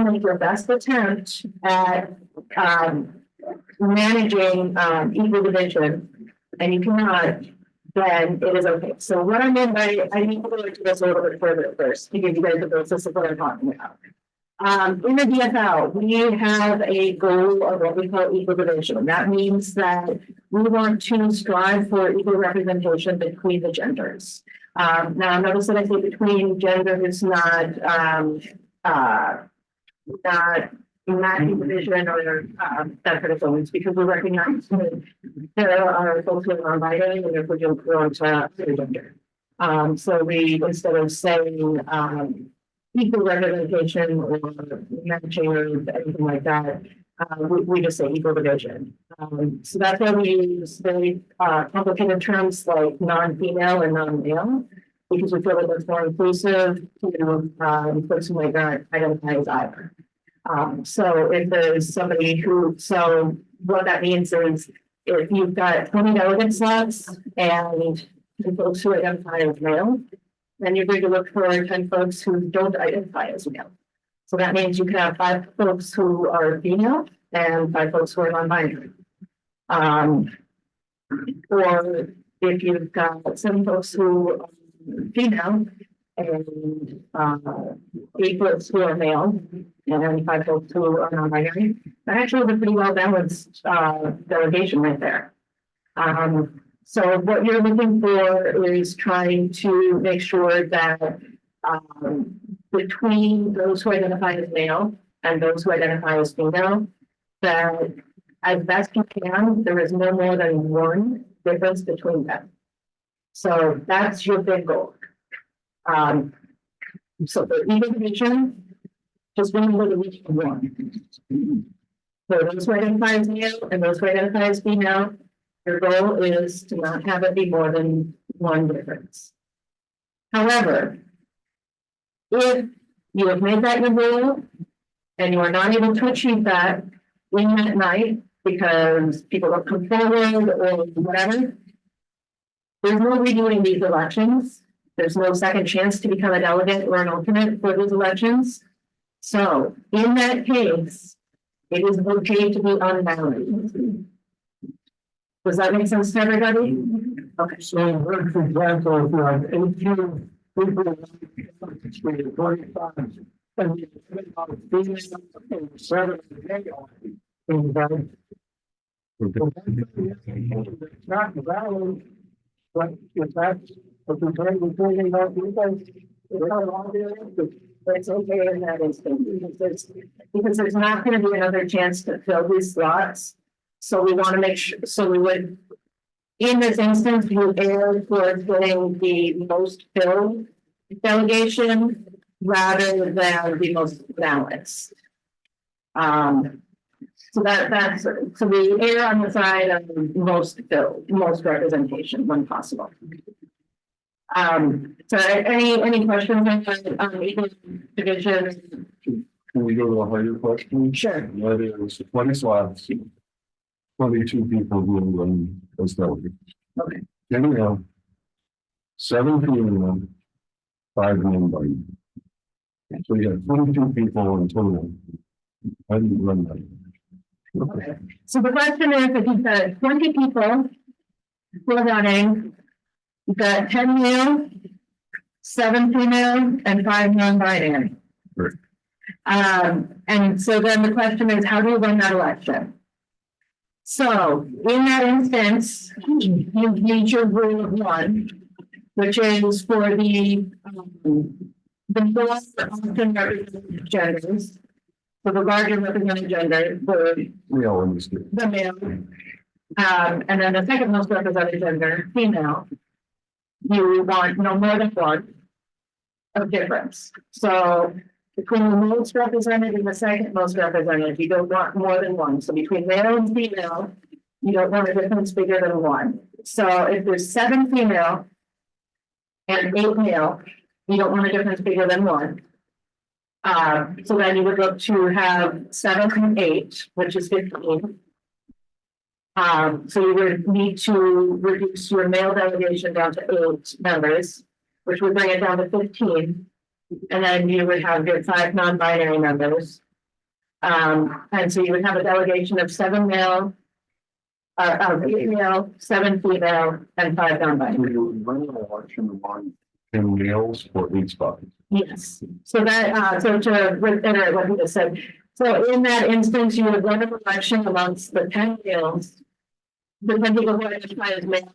Speaker 1: make your best attempt at managing equal division, and you cannot, then it is okay. So what I mean by, I need to go into this a little bit further first to give you guys a basis of what I'm talking about. In the DFL, we have a goal of what we call equal division. That means that we want to strive for equal representation between the genders. Now, notice that I say between genders, not division or that sort of things, because we recognize that there are folks who are non-binary and if we don't go to gender. So we, instead of saying equal representation or matching or anything like that, we just say equal division. So that's why we use very complicated terms like non-female and non-male, because we feel that it's more inclusive to folks who might not identify as either. So if there's somebody who, so what that means is if you've got 20 delegate slots and folks who identify as male, then you're going to look for 10 folks who don't identify as male. So that means you can have 5 folks who are female and 5 folks who are non-binary. Or if you've got 7 folks who are female and 8 folks who are male and 5 folks who are non-binary, that actually is a pretty well balanced delegation right there. So what you're looking for is trying to make sure that between those who identify as male and those who identify as female, that as best you can, there is no more than one difference between them. So that's your big goal. So for equal division, just remember the region one. For those who identify as male and those who identify as female, your goal is to not have it be more than one difference. However, if you have made that your goal and you are not able to achieve that in that night because people don't come forward or whatever, there's no redoing these elections. There's no second chance to become a delegate or an alternate for those elections. So in that case, it is okay to be unbalanced. Does that make sense to everybody? Okay.
Speaker 3: So, for example, if you have 18 people, 25, and you have 7 it's not valid, but if that's what you're trying to bring about, you guys,
Speaker 1: It's okay in that instance because there's not going to be another chance to fill these slots. So we want to make sure, so we would, in this instance, you err towards getting the most filled delegation rather than the most balanced. So that's, so we err on the side of most filled, most representation when possible. So any questions on equal division?
Speaker 3: Can we go to a higher question?
Speaker 1: Sure.
Speaker 3: What is 20 slots? 22 people who run as delegates.
Speaker 1: Okay.
Speaker 3: Anyhow, 7 female, 5 non-binary. So you have 22 people in total. How do you run that?
Speaker 1: Okay. So the question is, if you've got 20 people who are running, you've got 10 male, 7 female, and 5 non-binary.
Speaker 3: Right.
Speaker 1: And so then the question is, how do you run that election? So in that instance, you need your rule of 1, which is for the more often represented genders, for the larger represented gender,
Speaker 3: We all understand.
Speaker 1: the male, and then the second most represented gender, female. You want no more than 1 of difference. So Between the most represented and the second most represented, you don't want more than one. So between male and female, you don't want a difference bigger than one. So if there's 7 female and 8 male, you don't want a difference bigger than one. So then you would look to have 7 and 8, which is 15. So you would need to reduce your male delegation down to 8 members, which would bring it down to 15. And then you would have your 5 non-binary members. And so you would have a delegation of 7 male, 8 male, 7 female, and 5 non-binary.
Speaker 3: We would run an election on 10 males for each spot.
Speaker 1: Yes, so that, so to reiterate what he just said, so in that instance, you would run an election amongst the 10 males. The 10 people who identify as male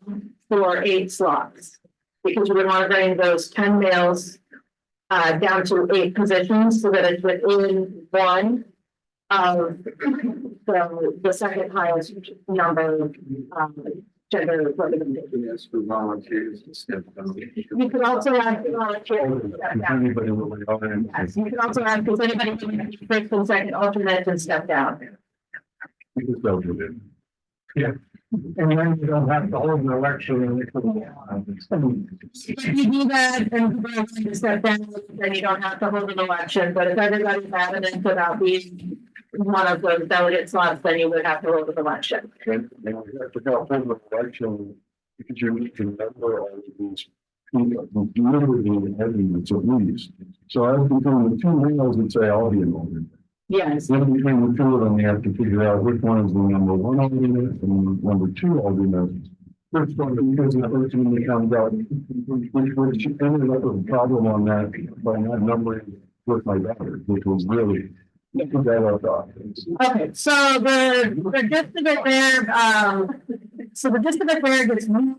Speaker 1: for 8 slots, because you would want to bring those 10 males down to 8 positions, so that it's within one of the second highest number gender representation.
Speaker 3: Yes, for volunteers to step down.
Speaker 1: You could also ask volunteers to step down.
Speaker 3: Anybody will be on.
Speaker 1: Yes, you could also ask if anybody can be first and second alternate and step down.
Speaker 3: We just don't do it. Yeah. And then you don't have to hold an election and it could.
Speaker 1: If you do that and you're going to step down, then you don't have to hold an election, but if everybody's adamant about being one of those delegate slots, then you would have to hold an election.
Speaker 3: And you have to hold an election because you need to remember all of these people, literally arguments at least. So I was between the 2 males and say audio.
Speaker 1: Yes,
Speaker 3: Then between the 2 of them, you have to figure out which one is the number 1 argument and number 2 argument. First one, because the first one that comes out, which ended up with a problem on that by not numbering with my daughter, which was really.
Speaker 1: okay, so the gist of it there, so the gist of it there gets, we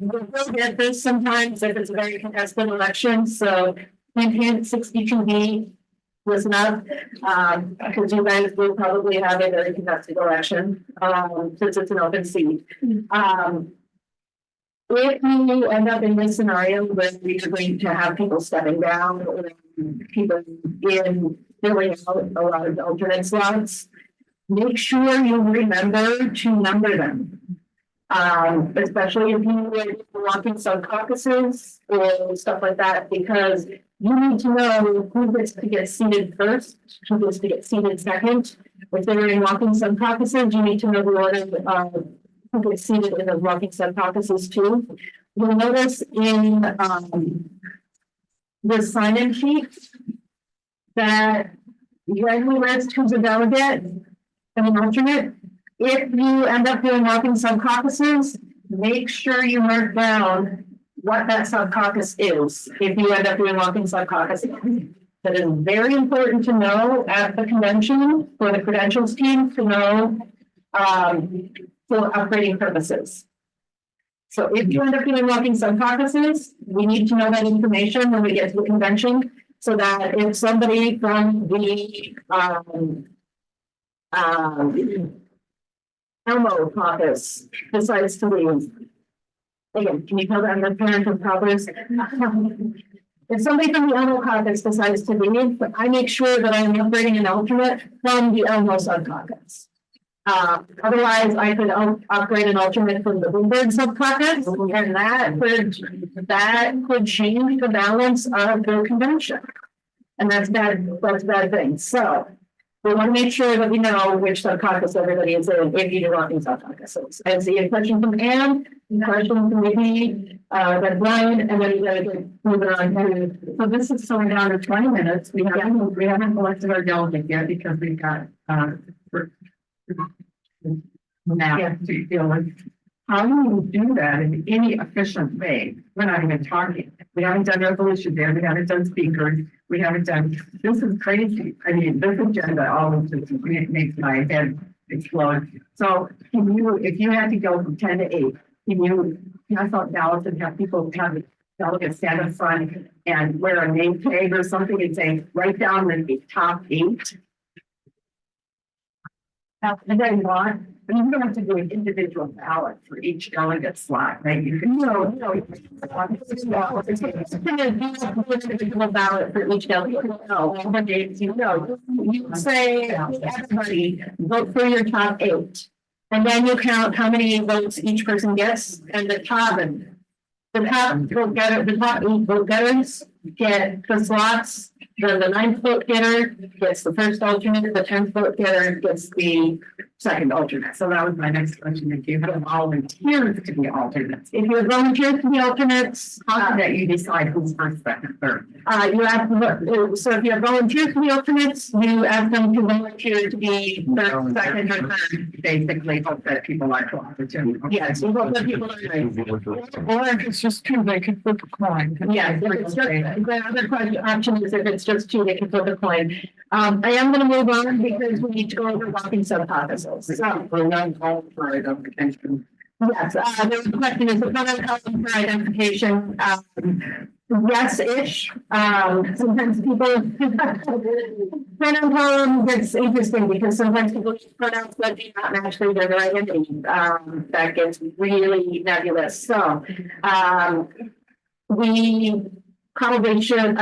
Speaker 1: will get this sometimes if it's a very contested election, so campaign 62B, listen up, because you guys will probably have a very contested election, since it's an open seat. If you end up in this scenario where you're going to have people stepping down or people in filling out a lot of alternate slots, make sure you remember to number them. Especially if you are walking some caucuses or stuff like that, because you need to know who gets to get seated first, who gets to get seated second. If they're in walking some caucuses, you need to know the order of who gets seated in the walking some caucuses too. You'll notice in the sign-in sheet that you only list who's a delegate and an alternate. If you end up doing walking some caucuses, make sure you mark down what that sub-caucus is. If you end up doing walking sub-caucuses, that is very important to know at the convention for the credentials team to know for upgrading purposes. So if you end up doing walking sub-caucuses, we need to know that information when we get to the convention, so that if somebody from the Elmo caucus decides to leave. Again, can you tell that the parent of caucus? If somebody from the Elmo caucus decides to leave, I make sure that I'm upgrading an alternate from the Elmo sub-caucus. Otherwise, I could upgrade an alternate from the Bloomberg sub-caucus, and that could change the balance of the convention. And that's a bad thing. So we want to make sure that we know which sub-caucus everybody is in if you do walking sub-caucuses. I see a question from Anne, a question from Vicky, then Brian, and then you gotta move it on to.
Speaker 2: So this is slowing down to 20 minutes. We haven't elected our delegate yet because we've got, now to deal with. How do you do that in any efficient way? We're not even talking. We haven't done resolution there. We haven't done speakers. We haven't done, this is crazy. I mean, this agenda always just makes my head explode. So can you, if you had to go from 10 to 8, can you pass out ballots and have people have the delegates stand up front and wear a name tag or something and say, write down the top 8? And then what? But you don't have to do an individual ballot for each delegate slot, right? You can.
Speaker 1: No. It's gonna be an individual ballot for each delegate. No, you say everybody vote for your top 8. And then you count how many votes each person gets, and the top vote getter, the top 8 vote getters get the slots. Then the 9th vote getter gets the first alternate, the 10th vote getter gets the second alternate.
Speaker 2: So that was my next question. If you have volunteers to be alternates,
Speaker 1: If you're volunteers to be alternates,
Speaker 2: how that you decide who's first, second, third?
Speaker 1: you have to, so if you have volunteers to be alternates, you ask them to volunteer to be first, second, or third.
Speaker 2: Basically, hope that people are cooperative.
Speaker 1: Yes, you hope that people are nice.
Speaker 2: Or if it's just 2, they can flip a coin.
Speaker 1: Yes, if it's just, the other option is if it's just 2, they can flip a coin. I am gonna move on because we need to go over walking sub-caucuses. So,
Speaker 3: For non-call for identification.
Speaker 1: yes, the question is, the calling for identification, yes-ish, sometimes people. Pronoun column gets interesting because sometimes people use pronouns that do not match their gender identity, that gets really nebulous, so, I probably should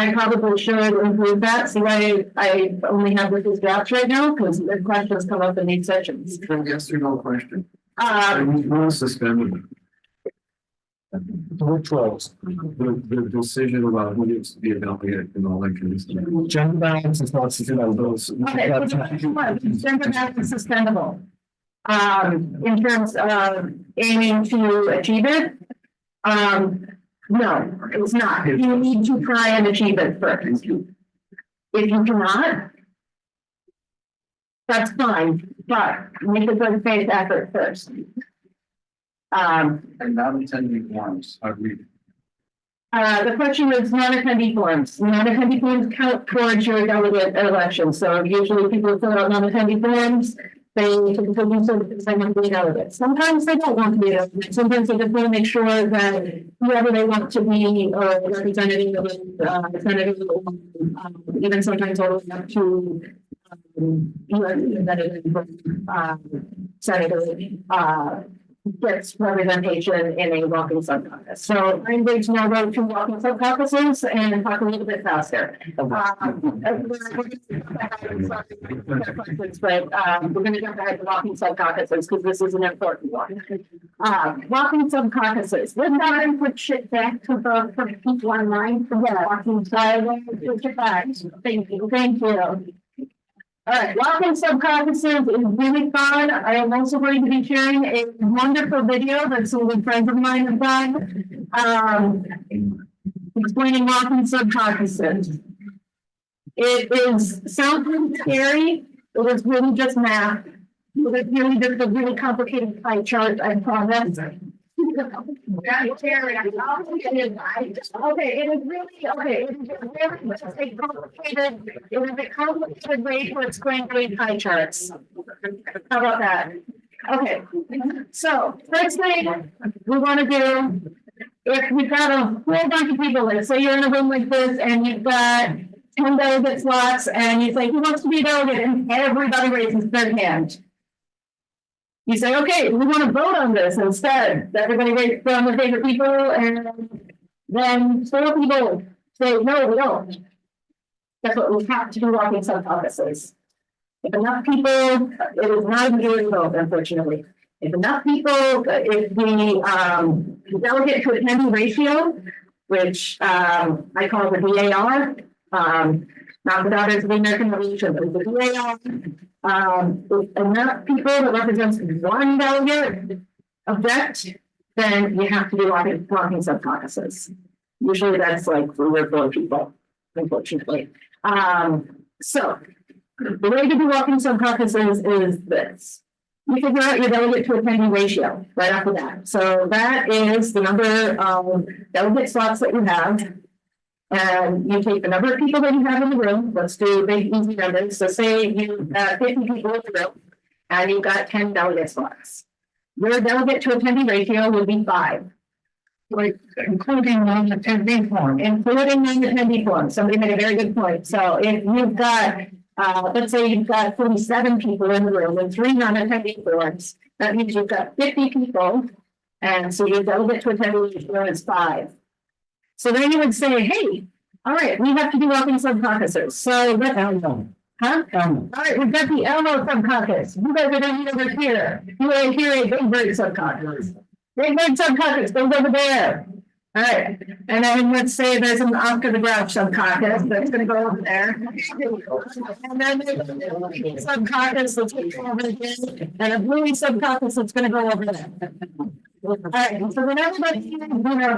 Speaker 1: include that, see why I only have with these drafts right now, because the questions come up in these sessions.
Speaker 3: Yes or no question.
Speaker 4: We'll suspend
Speaker 3: Which ones?
Speaker 4: the decision about who needs to be a delegate and all that kind of stuff.
Speaker 3: Gender balance is not sitting on those.
Speaker 1: Okay, so the question was, is gender balance suspendable? In terms of aiming to achieve it? No, it's not. You need to try and achieve it first. If you cannot, that's fine, but make a good faith effort first.
Speaker 4: And not attending forums, I read.
Speaker 1: The question is non-attendee forms. Non-attendee forms count towards your delegate election. So usually people fill out non-attendee forms. They typically use it because they want to be a delegate. Sometimes they don't want to be a delegate. Sometimes they just want to make sure that whoever they want to be a representative, senator, even sometimes all the way up to senator, gets representation in a walking sub-caucus. So I'm going to now go to walking sub-caucuses and talk a little bit faster. But we're going to jump ahead to walking sub-caucuses because this is an important one. Walking sub-caucuses. Let's not even put shit back to the for people online for walking side. Thank you. Thank you. All right, walking sub-caucuses is really fun. I am also going to be sharing a wonderful video that some good friends of mine have done, explaining walking sub-caucuses. It sounds really scary. It was really just math. It was really just a really complicated pie chart, I promise. Okay, it is a complicated way to explain great pie charts. How about that? Okay, so first thing we want to do, if we've got a whole bunch of people, like say you're in a room like this and you've got 10 delegate slots and you say, who wants to be a delegate? And everybody raises their hand. You say, okay, we want to vote on this instead. Everybody raise down their favorite people, and then 4 people say, no, we don't. That's what we have to do walking sub-caucuses. If enough people, it is not a majority vote, unfortunately. If enough people, if the delegate to attendee ratio, which I call the DAR, not the Daughters of the American Revolution, but the DAR. If enough people that represents one delegate object, then you have to do walking sub-caucuses. Usually that's like 3 or 4 people, unfortunately. So the way to do walking sub-caucuses is this. You figure out your delegate to attendee ratio right after that. So that is the number of delegate slots that you have. And you take the number of people that you have in the room. Let's do big easy numbers. So say you've got 50 people in the room and you've got 10 delegate slots. Your delegate to attendee ratio will be 5.
Speaker 2: Like, including non-attendee form.
Speaker 1: Including non-attendee forms. Somebody made a very good point. So if you've got Let's say you've got 47 people in the room and 3 non-attending forms. That means you've got 50 people. And so your delegate to attending ratio is 5. So then you would say, hey, all right, we have to do all these sub-caucuses. So let's, huh? All right, we've got the Elmo sub-caucus. You guys are going to over here. You are here a Big Bird sub-caucus. Big Bird sub-caucus goes over there. All right, and then let's say there's an Oscar the Grouch sub-caucus that's going to go over there. And then there's a sub-caucus that's going to go over there, and a Bluey sub-caucus that's going to go over there. All right, so then everybody,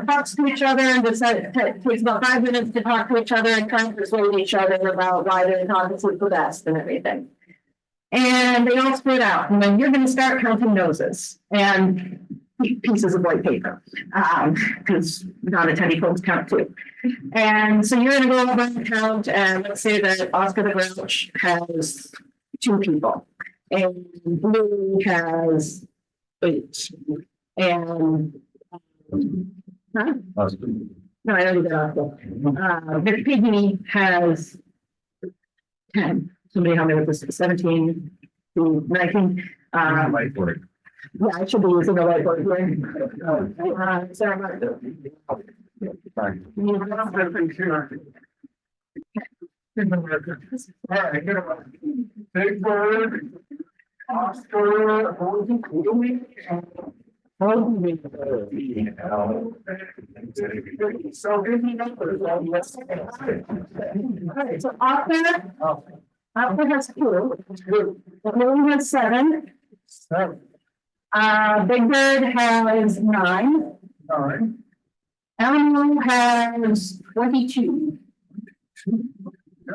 Speaker 1: talks to each other and decide, takes about 5 minutes to talk to each other and try and persuade each other about why their caucus is the best and everything. And they all split out, and then you're going to start counting noses and pieces of white paper, because non-attending folks count too. And so you're going to go over and count, and let's say that Oscar the Grouch has 2 people, and Blue has 8. And huh? No, I already got Oscar. Miss Piggy has 10. Somebody help me with this. 17 to 19.
Speaker 5: Whiteboard.
Speaker 1: Yeah, I should be using the whiteboard here.
Speaker 3: Big Bird, Oscar, so many numbers on this.
Speaker 1: Okay, so Oscar has 2. Blue has 7. Big Bird has 9. Elmo has 22.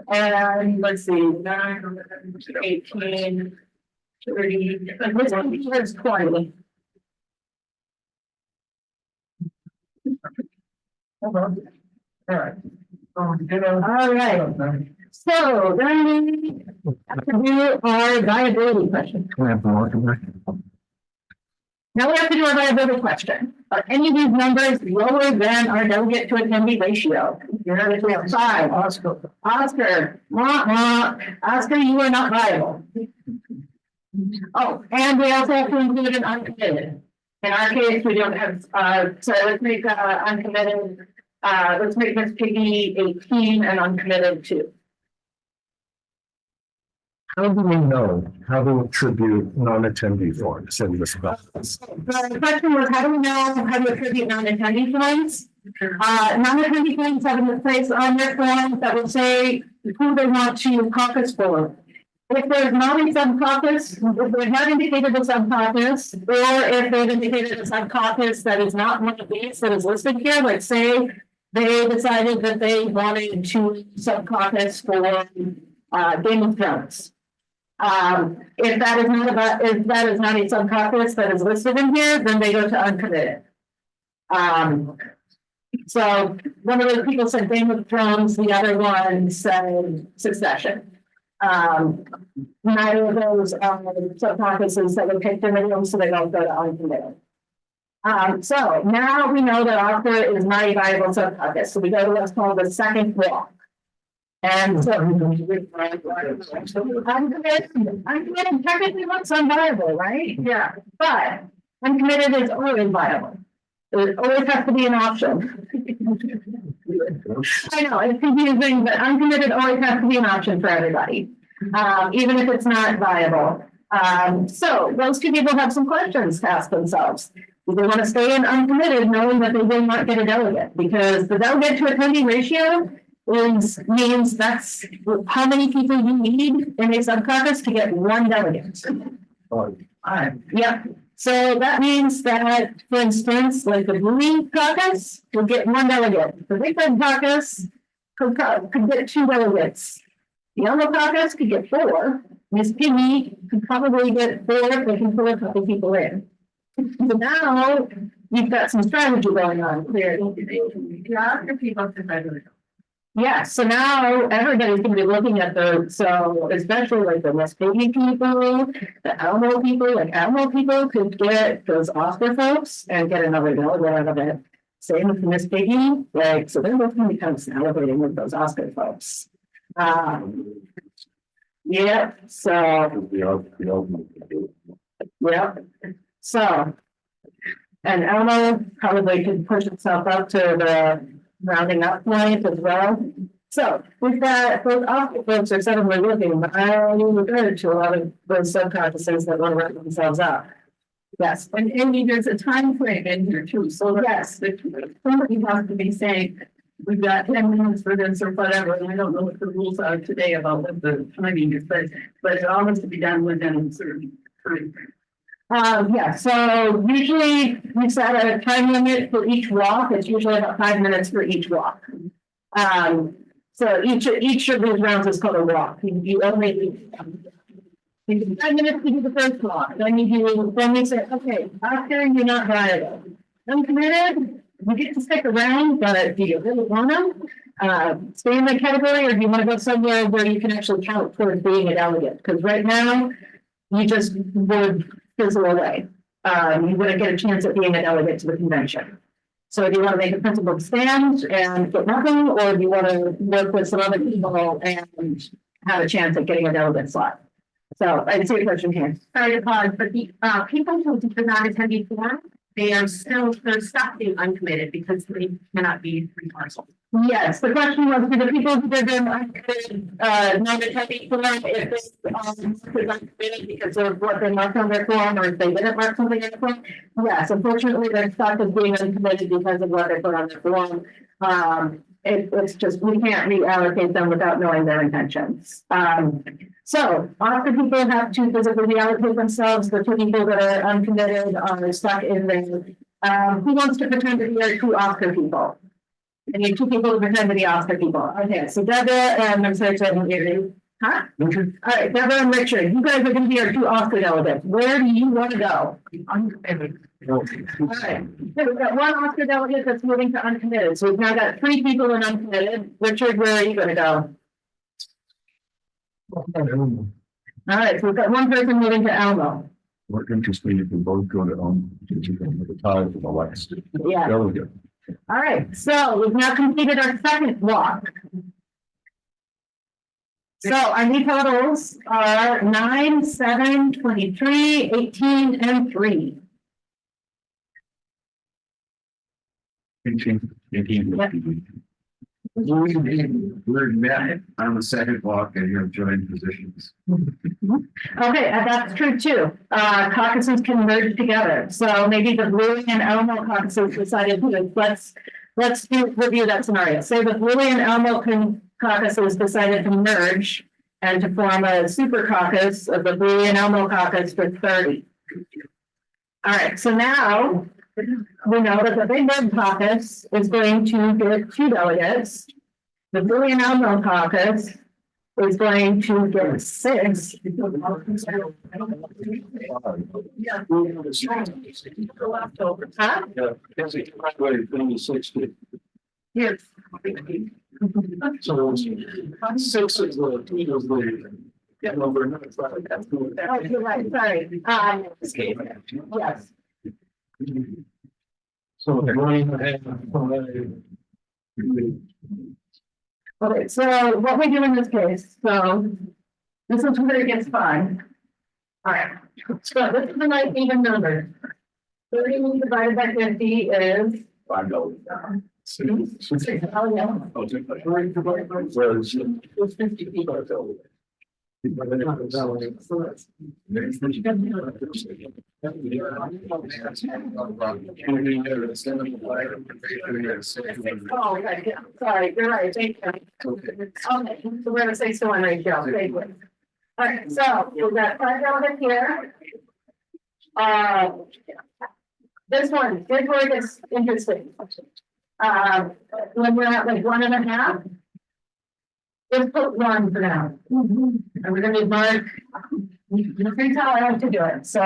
Speaker 1: And let's see, 9, 18, 30, and this one has 20.
Speaker 3: All right.
Speaker 1: All right. So then we have to do our viability question. Now we have to do our viability question. Are any of these numbers lower than our delegate to attendee ratio? Here we have 5. Oscar, Oscar, you are not viable. Oh, and we also have to include an uncommitted. In our case, we don't have, so let's make uncommitted, let's make Miss Piggy 18 and uncommitted 2.
Speaker 3: How do we know how to attribute non-attendee forms in this class?
Speaker 1: The question was, how do we know how to attribute non-attendee forms? Non-attendee forms have a place on their form that will say who they want to caucus for. If there's not a sub-caucus, if they've not indicated a sub-caucus, or if they've indicated a sub-caucus that is not one of these that is listed here, like say they decided that they wanted to sub-caucus for Game of Thrones. If that is not a sub-caucus that is listed in here, then they go to uncommitted. So one of those people said Game of Thrones, the other one said Succession. Neither of those are sub-caucuses that were picked in the room, so they don't go to uncommitted. So now we know that Oscar is not a viable sub-caucus, so we go to what's called the second block. And so uncommitted technically looks unviable, right? Yeah, but uncommitted is always viable. It always has to be an option. I know, it's confusing, but uncommitted always has to be an option for everybody, even if it's not viable. So those 2 people have some questions to ask themselves. Do they want to stay in uncommitted knowing that they will not get a delegate? Because the delegate to attendee ratio means that's how many people you need in a sub-caucus to get 1 delegate. Yep. So that means that, for instance, like the Blue caucus will get 1 delegate. The Big Red caucus could get 2 delegates. The Yellow caucus could get 4. Miss Piggy could probably get 4 if they can pull a couple people in. So now you've got some strategy going on there. Yeah, so now everybody's going to be looking at so especially like the Miss Piggy people, the Elmo people, like Elmo people could get those Oscar folks and get another delegate out of it. Same with Miss Piggy, so they're both going to be kind of salivating with those Oscar folks. Yep, so, yep, so. And Elmo probably could push itself up to the rounding up point as well. So with that, those folks are suddenly looking mighty good to a lot of those subconsciouses that want to wrap themselves up. Yes,
Speaker 2: And Amy, there's a time frame in here too, so
Speaker 1: yes,
Speaker 2: somebody has to be saying, we've got 10 minutes for this or whatever, and I don't know what the rules are today about what the timing is, but it all has to be done within a certain time.
Speaker 1: yeah, so usually we set a time limit for each walk. It's usually about 5 minutes for each walk. So each of these rounds is called a walk. You only, 5 minutes to do the first walk, then you say, okay, after you're not viable. Uncommitted, you get to stick around, but do you really want to? Stay in that category, or do you want to go somewhere where you can actually count towards being a delegate? Because right now, you just would fizzle away. You wouldn't get a chance at being a delegate to the convention. So do you want to make a principled stand and get nothing, or do you want to work with some other people and have a chance at getting a delegate slot? So I see a question here.
Speaker 7: Sorry to pause, but the people who did not attend before, they're stuck being uncommitted because they cannot be free parcel.
Speaker 1: Yes, the question was for the people who did them non-attending form, if they uncommitted because of what they marked on their form, or if they didn't mark something in the form. Yes, unfortunately, they're stuck as being uncommitted because of what they put on their form. It's just, we can't reallocate them without knowing their intentions. So Oscar people have to physically reallocate themselves. The two people that are uncommitted are stuck in there. Who wants to pretend to be our two Oscar people? I need two people to pretend to be Oscar people. Okay, so Deborah and I'm sorry, huh? All right, Deborah and Richard, you guys are going to be our two Oscar delegates. Where do you want to go? Uncommitted. All right, so we've got one Oscar delegate that's moving to uncommitted. So we've now got 3 people in uncommitted. Richard, where are you going to go? All right, so we've got one person moving to Elmo.
Speaker 3: We're interesting if we both go to the tie for the last.
Speaker 1: Yeah.
Speaker 3: Delegate.
Speaker 1: All right, so we've now completed our second walk. So our new totals are 9, 7, 23, 18, and 3.
Speaker 3: 18. We're met on the second walk and you're joined positions.
Speaker 1: Okay, that's true too. Caucuses can merge together. So maybe the Blue and Elmo caucuses decided to let's review that scenario. Say the Blue and Elmo caucuses decided to merge and to form a super caucus of the Blue and Elmo caucus for 30. All right, so now we know that the Big Red caucus is going to get 2 delegates. The Blue and Elmo caucus is going to get 6. Huh?
Speaker 2: Yes.
Speaker 3: So 6 is the number.
Speaker 1: Oh, you're right, sorry. Yes.
Speaker 3: So
Speaker 1: Okay, so what we do in this case, so this is where it gets fun. All right, so this is a nice even number. 30 divided by 50 is.
Speaker 3: $5.
Speaker 1: Oh, yeah.
Speaker 3: It's 50 people.
Speaker 1: Oh, okay, sorry, you're right, thank you. Okay, so we're gonna say so on ratio, thank you. All right, so we've got 5 delegates here. This one, here's where it gets interesting. When we're at like 1.5. Just put 1 for now. And we're gonna need Mark. You can tell I have to do it. So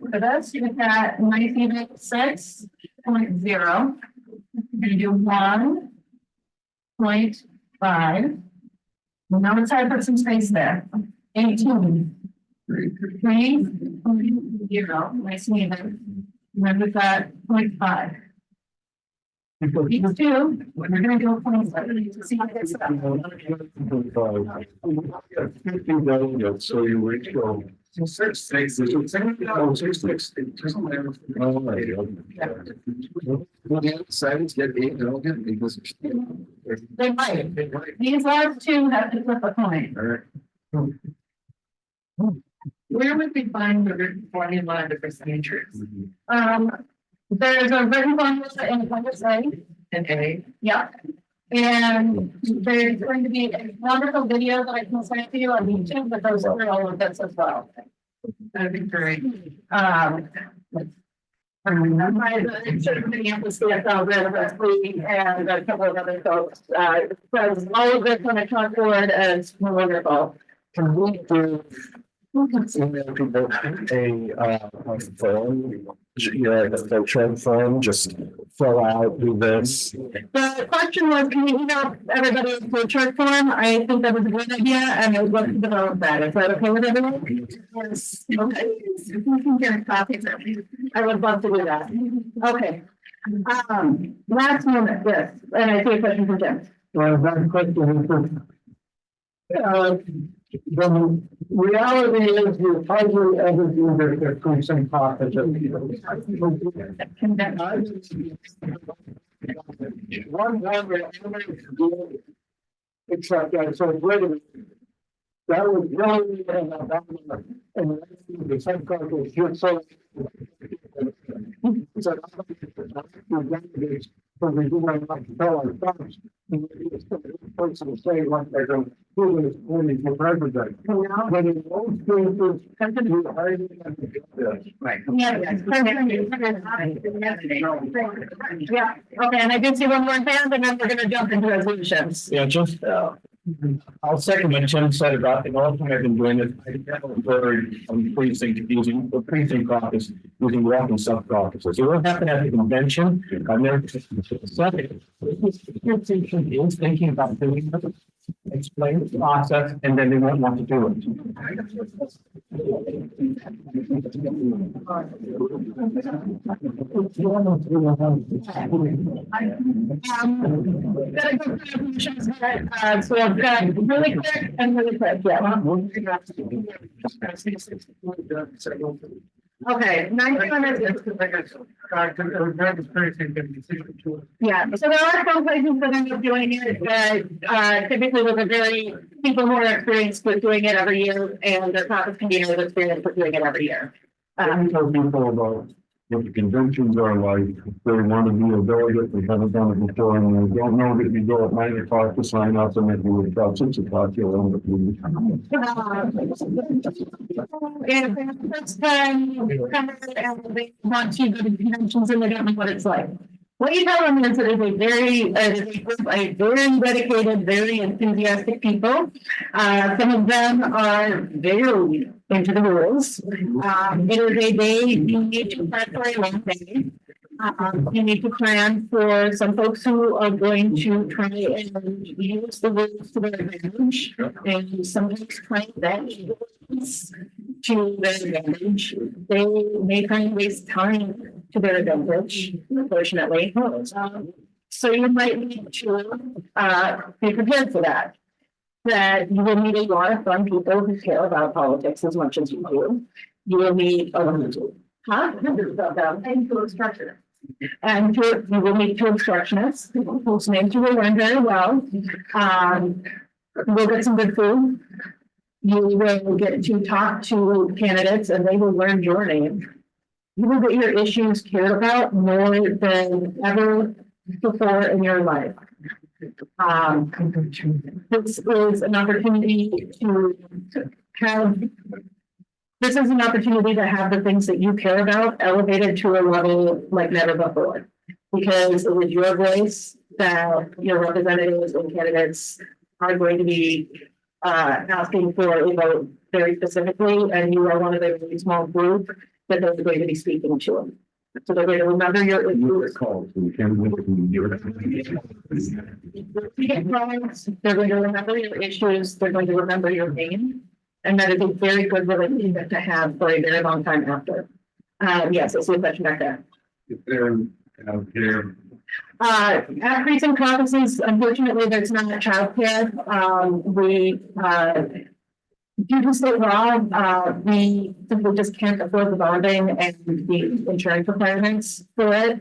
Speaker 1: for this, you've got 96.0. We're gonna do 1.5. Well, now let's try to put some space there. 18. 3.0. Nice and even. And then we've got 0.5.
Speaker 2: These two, we're gonna go from see what this.
Speaker 3: 50 delegates, so you reach go.
Speaker 4: 6-6.
Speaker 3: Oh, 6-6. Oh, my God. Well, the other side is get 8 delegates because.
Speaker 2: They might. These last two have to flip a coin. Where would we find the formula and the procedures?
Speaker 1: There's a written formula in Appendix A.
Speaker 2: Okay.
Speaker 1: Yeah. And there's going to be a wonderful video that I can send to you on YouTube that goes over all of this as well.
Speaker 2: That'd be great.
Speaker 1: My DFL relatively and a couple of other folks, because all of this on a chalkboard is wonderful.
Speaker 3: Can we do? Email people a form, a short form, just fill out, do this.
Speaker 1: The question was, can you email everybody to a chart form? I think that was a good idea, and I would love to develop that. Is that okay with everyone? Yes. Okay. We can get copies of it. I would love to do that. Okay. Last moment, yes, and I see a question from Jim.
Speaker 3: Well, that question is, the reality is you hardly ever do the precinct office. One that except I said, wait a minute. That was really, and the same caucus just so. So we do not like to tell our thoughts. Person to say what they're going to do is only for president. But in most cases, you hardly have to do this.
Speaker 2: Right.
Speaker 1: Yeah. Yeah, okay, and I did see one more hand, and then we're gonna jump into resolutions.
Speaker 6: Yeah, just, I'll second what Tim said about the whole time I've been doing it. I haven't heard precinct using the precinct caucus using walking sub caucuses. It will happen at the convention. I've never. Second, is thinking about doing it, explain the process, and then they won't want to do it.
Speaker 1: Gotta go through resolutions, so I've got really quick and really quick, yeah. Okay, 9 minutes. Yeah, so there are some places that end up doing it, that typically with a very, people who are experienced with doing it every year, and their Caucus Convener is experienced with doing it every year.
Speaker 3: I tell people about what the conventions are like. If they want to be a delegate, they haven't done it before, and they don't know that you go at 9 o'clock to sign up, and then you about 6 o'clock, you'll end up leaving.
Speaker 1: And the first time you come in and they want to go to conventions and they don't know what it's like. What you tell them is that it's a very dedicated, very enthusiastic people. Some of them are very into the rules. It is a day you need to plan for a long day. You need to plan for some folks who are going to try and use the rules to their advantage, and sometimes try that to their advantage. They may try and waste time to their advantage, unfortunately. So you might need to be prepared for that. That you will meet a lot of fun people who care about politics as much as you do. You will meet and to structure. And you will meet 2 obstructionists whose names you will learn very well. We'll get some good food. You will get to talk to candidates and they will learn your name. You will get your issues cared about more than ever before in your life. This is an opportunity to have. This is an opportunity to have the things that you care about elevated to a level like never before. Because it is your voice that your representatives and candidates are going to be asking for a vote very specifically, and you are one of a very small group that they're going to be speaking to. So they're going to remember your issues. They're going to remember your issues. They're going to remember your name. And that is a very good relationship to have for a very long time after. Yes, I see a question back there.
Speaker 4: If they're out there
Speaker 1: At precinct caucuses, unfortunately, there's not childcare. We, due to state law, we simply just can't afford the bonding and the insurance requirements for it.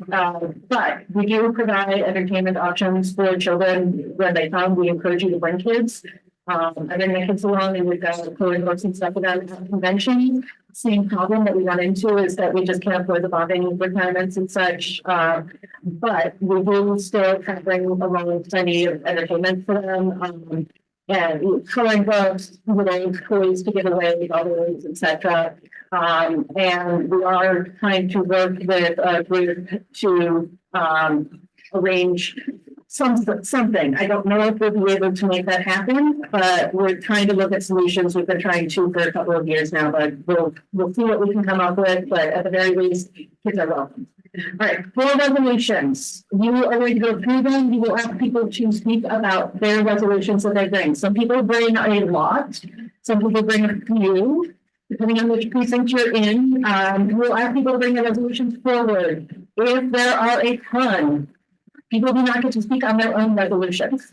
Speaker 1: But we do provide entertainment options for children when they come. We encourage you to bring kids. And then the kids along and we've got co-endorsing stuff with that convention. Same problem that we run into is that we just can't afford the bonding requirements and such. But we will still kind of bring along plenty of entertainment for them. And coloring books, little toys to give away, dollars, etc. And we are trying to work with a group to arrange something. I don't know if we'll be able to make that happen, but we're trying to look at solutions. We've been trying to for a couple of years now, but we'll see what we can come up with. But at the very least, kids are welcome. All right, 4 resolutions. You are going to go through them. You will ask people to speak about their resolutions that they bring. Some people bring a lot. Some people bring a few, depending on which precinct you're in. We'll ask people to bring their resolutions forward. If there are a ton, people do not get to speak on their own resolutions.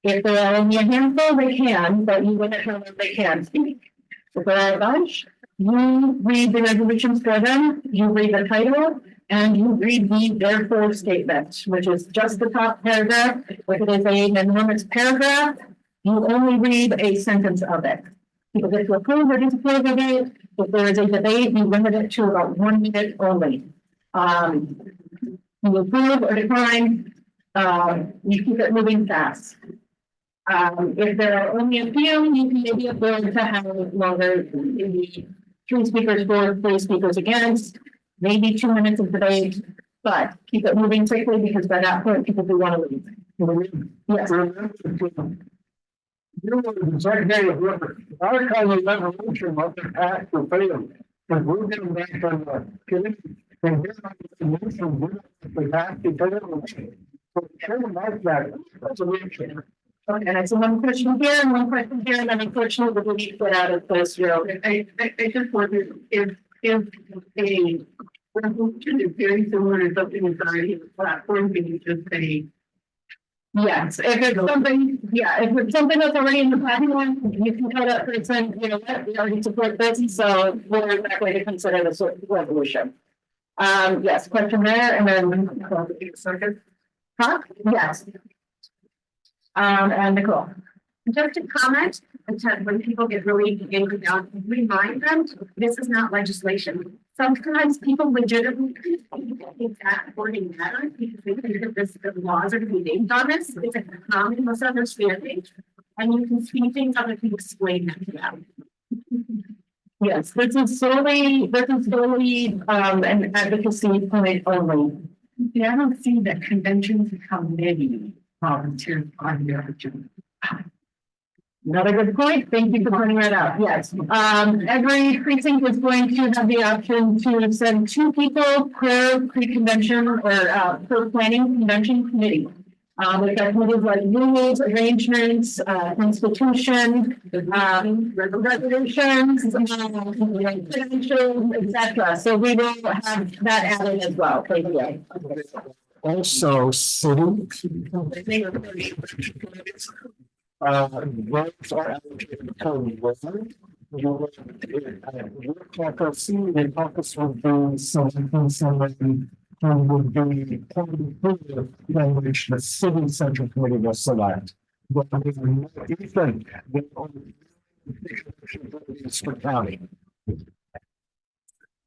Speaker 1: If there are only a handful, they can, but you limit how long they can speak. If there are a bunch, you read the resolutions for them, you read the title, and you read the therefore statement, which is just the top paragraph. If it is an enormous paragraph, you only read a sentence of it. People get to approve or disapprove of it. If there is a debate, you limit it to about 1 minute only. You approve or decline, you keep it moving fast. If there are only a few, you can maybe afford to have longer, maybe 3 speakers for, 3 speakers against, maybe 2 minutes of debate, but keep it moving quickly because by that point, people do want to leave. Yes.
Speaker 3: You were the secretary of River. Our kind of revolution of the past or failed. But we're getting back on the committee. And here's my solution. We have to deliver. So sure like that. That's a reaction.
Speaker 1: Okay, and I see one question here and one question here, and then unfortunately we'll need to get out of this room.
Speaker 2: I just wondered if a resolution is very similar to something that's already in the platform, can you just say?
Speaker 1: Yes, if it's something, if it's something that's already in the platform, you can tell that person, you know what, we already support this, so we're exactly to consider this resolution. Yes, question there, and then second. Huh? Yes. And Nicole.
Speaker 8: Just a comment, when people get really angry down, remind them, this is not legislation. Sometimes people legitimately think that wording matters because they think that the laws are to be named on this. It's a common misunderstanding. And you can see things other people explain that to them.
Speaker 1: Yes, this is solely an advocacy point only.
Speaker 2: Yeah, I don't see that conventions have many volunteers on their agenda.
Speaker 1: Another good point. Thank you for pointing that out. Yes. Every precinct is going to have the option to send 2 people per pre-convention or per planning convention committee. We've got committees like rules, arrangements, constitution, resolutions, credentials, etc. So we will have that added as well. Thank you.
Speaker 3: Also, city. Votes are allocated per word. Your caucus, the caucus would be something who would be part of which the city central committee will select. But Ethan, the for county.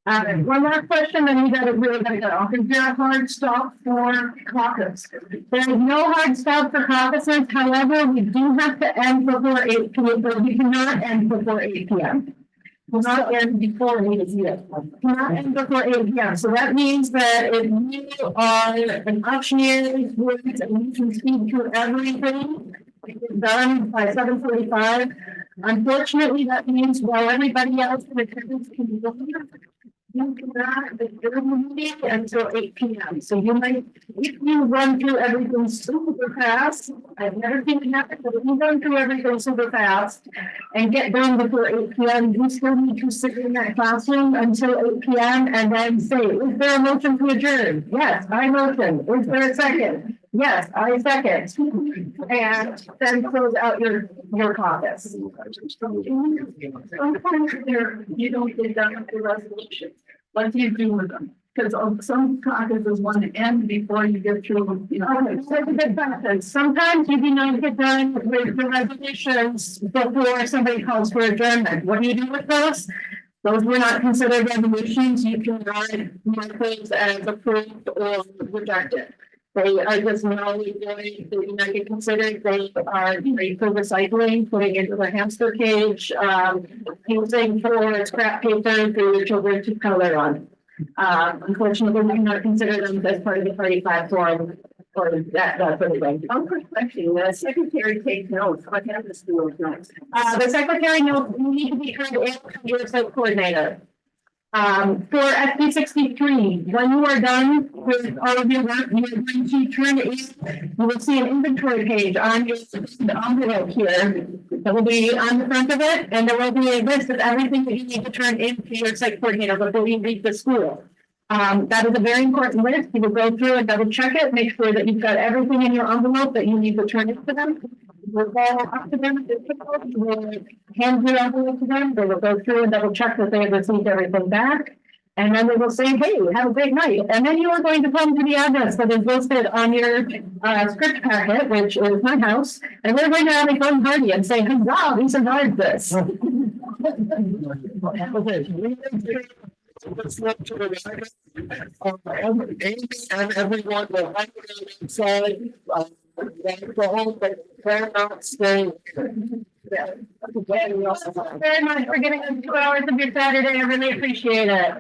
Speaker 1: One last question, and we got to really get off. Is there a hard stop for caucus? There is no hard stop for caucuses. However, we do have to end before 8 p.m. But we cannot end before 8 p.m. We'll not end before 8 p.m. Cannot end before 8 p.m. So that means that if you are an auctioneer, and you can speak to everything done by 7:45. Unfortunately, that means while everybody else in attendance can be looking, You cannot adjourn the meeting until 8 p.m. So you might, if you run through everything super fast, I've never seen it happen, but if you run through everything super fast and get done before 8 p.m., you still need to sit in that classroom until 8 p.m. and then say, is there a motion to adjourn? Yes, I motion. Is there a second? Yes, I second. And then close out your caucus.
Speaker 2: Sometimes you don't get done with the resolutions. What do you do with them? Because some caucuses want to end before you get through, you know.
Speaker 1: Okay, so it's a good question. Sometimes you do not get done with the resolutions before somebody calls for adjournment. What do you do with those? Those were not considered resolutions. You can mark those as approved or rejected. They are just null and void. They do not get considered. They are great for recycling, putting into the hamster cage, using for scrap paper for your children to color on. Unfortunately, we cannot consider them as part of the party platform or that sort of thing.
Speaker 2: I'm question, the secretary takes notes. What happens to those notes?
Speaker 1: The secretary notes need to be turned in to your site coordinator. For SD63, when you are done with all of your work, you are going to turn it in. You will see an inventory page on your envelope here. That will be on the front of it, and there will be a list of everything that you need to turn in to your site coordinator before you leave the school. That is a very important list. You will go through and double check it, make sure that you've got everything in your envelope that you need to turn in to them. We'll go up to them, we'll hand your envelope to them, they will go through and double check that they have received everything back. And then they will say, hey, have a great night. And then you are going to come to the address that is listed on your script packet, which is my house. And we're going to have a fun party and say, hey, wow, we survived this.
Speaker 3: Let's look to the Amy and everyone will hang out inside. Go home, but they're not staying.
Speaker 1: Thank you very much for giving us 2 hours of your Saturday. I really appreciate it.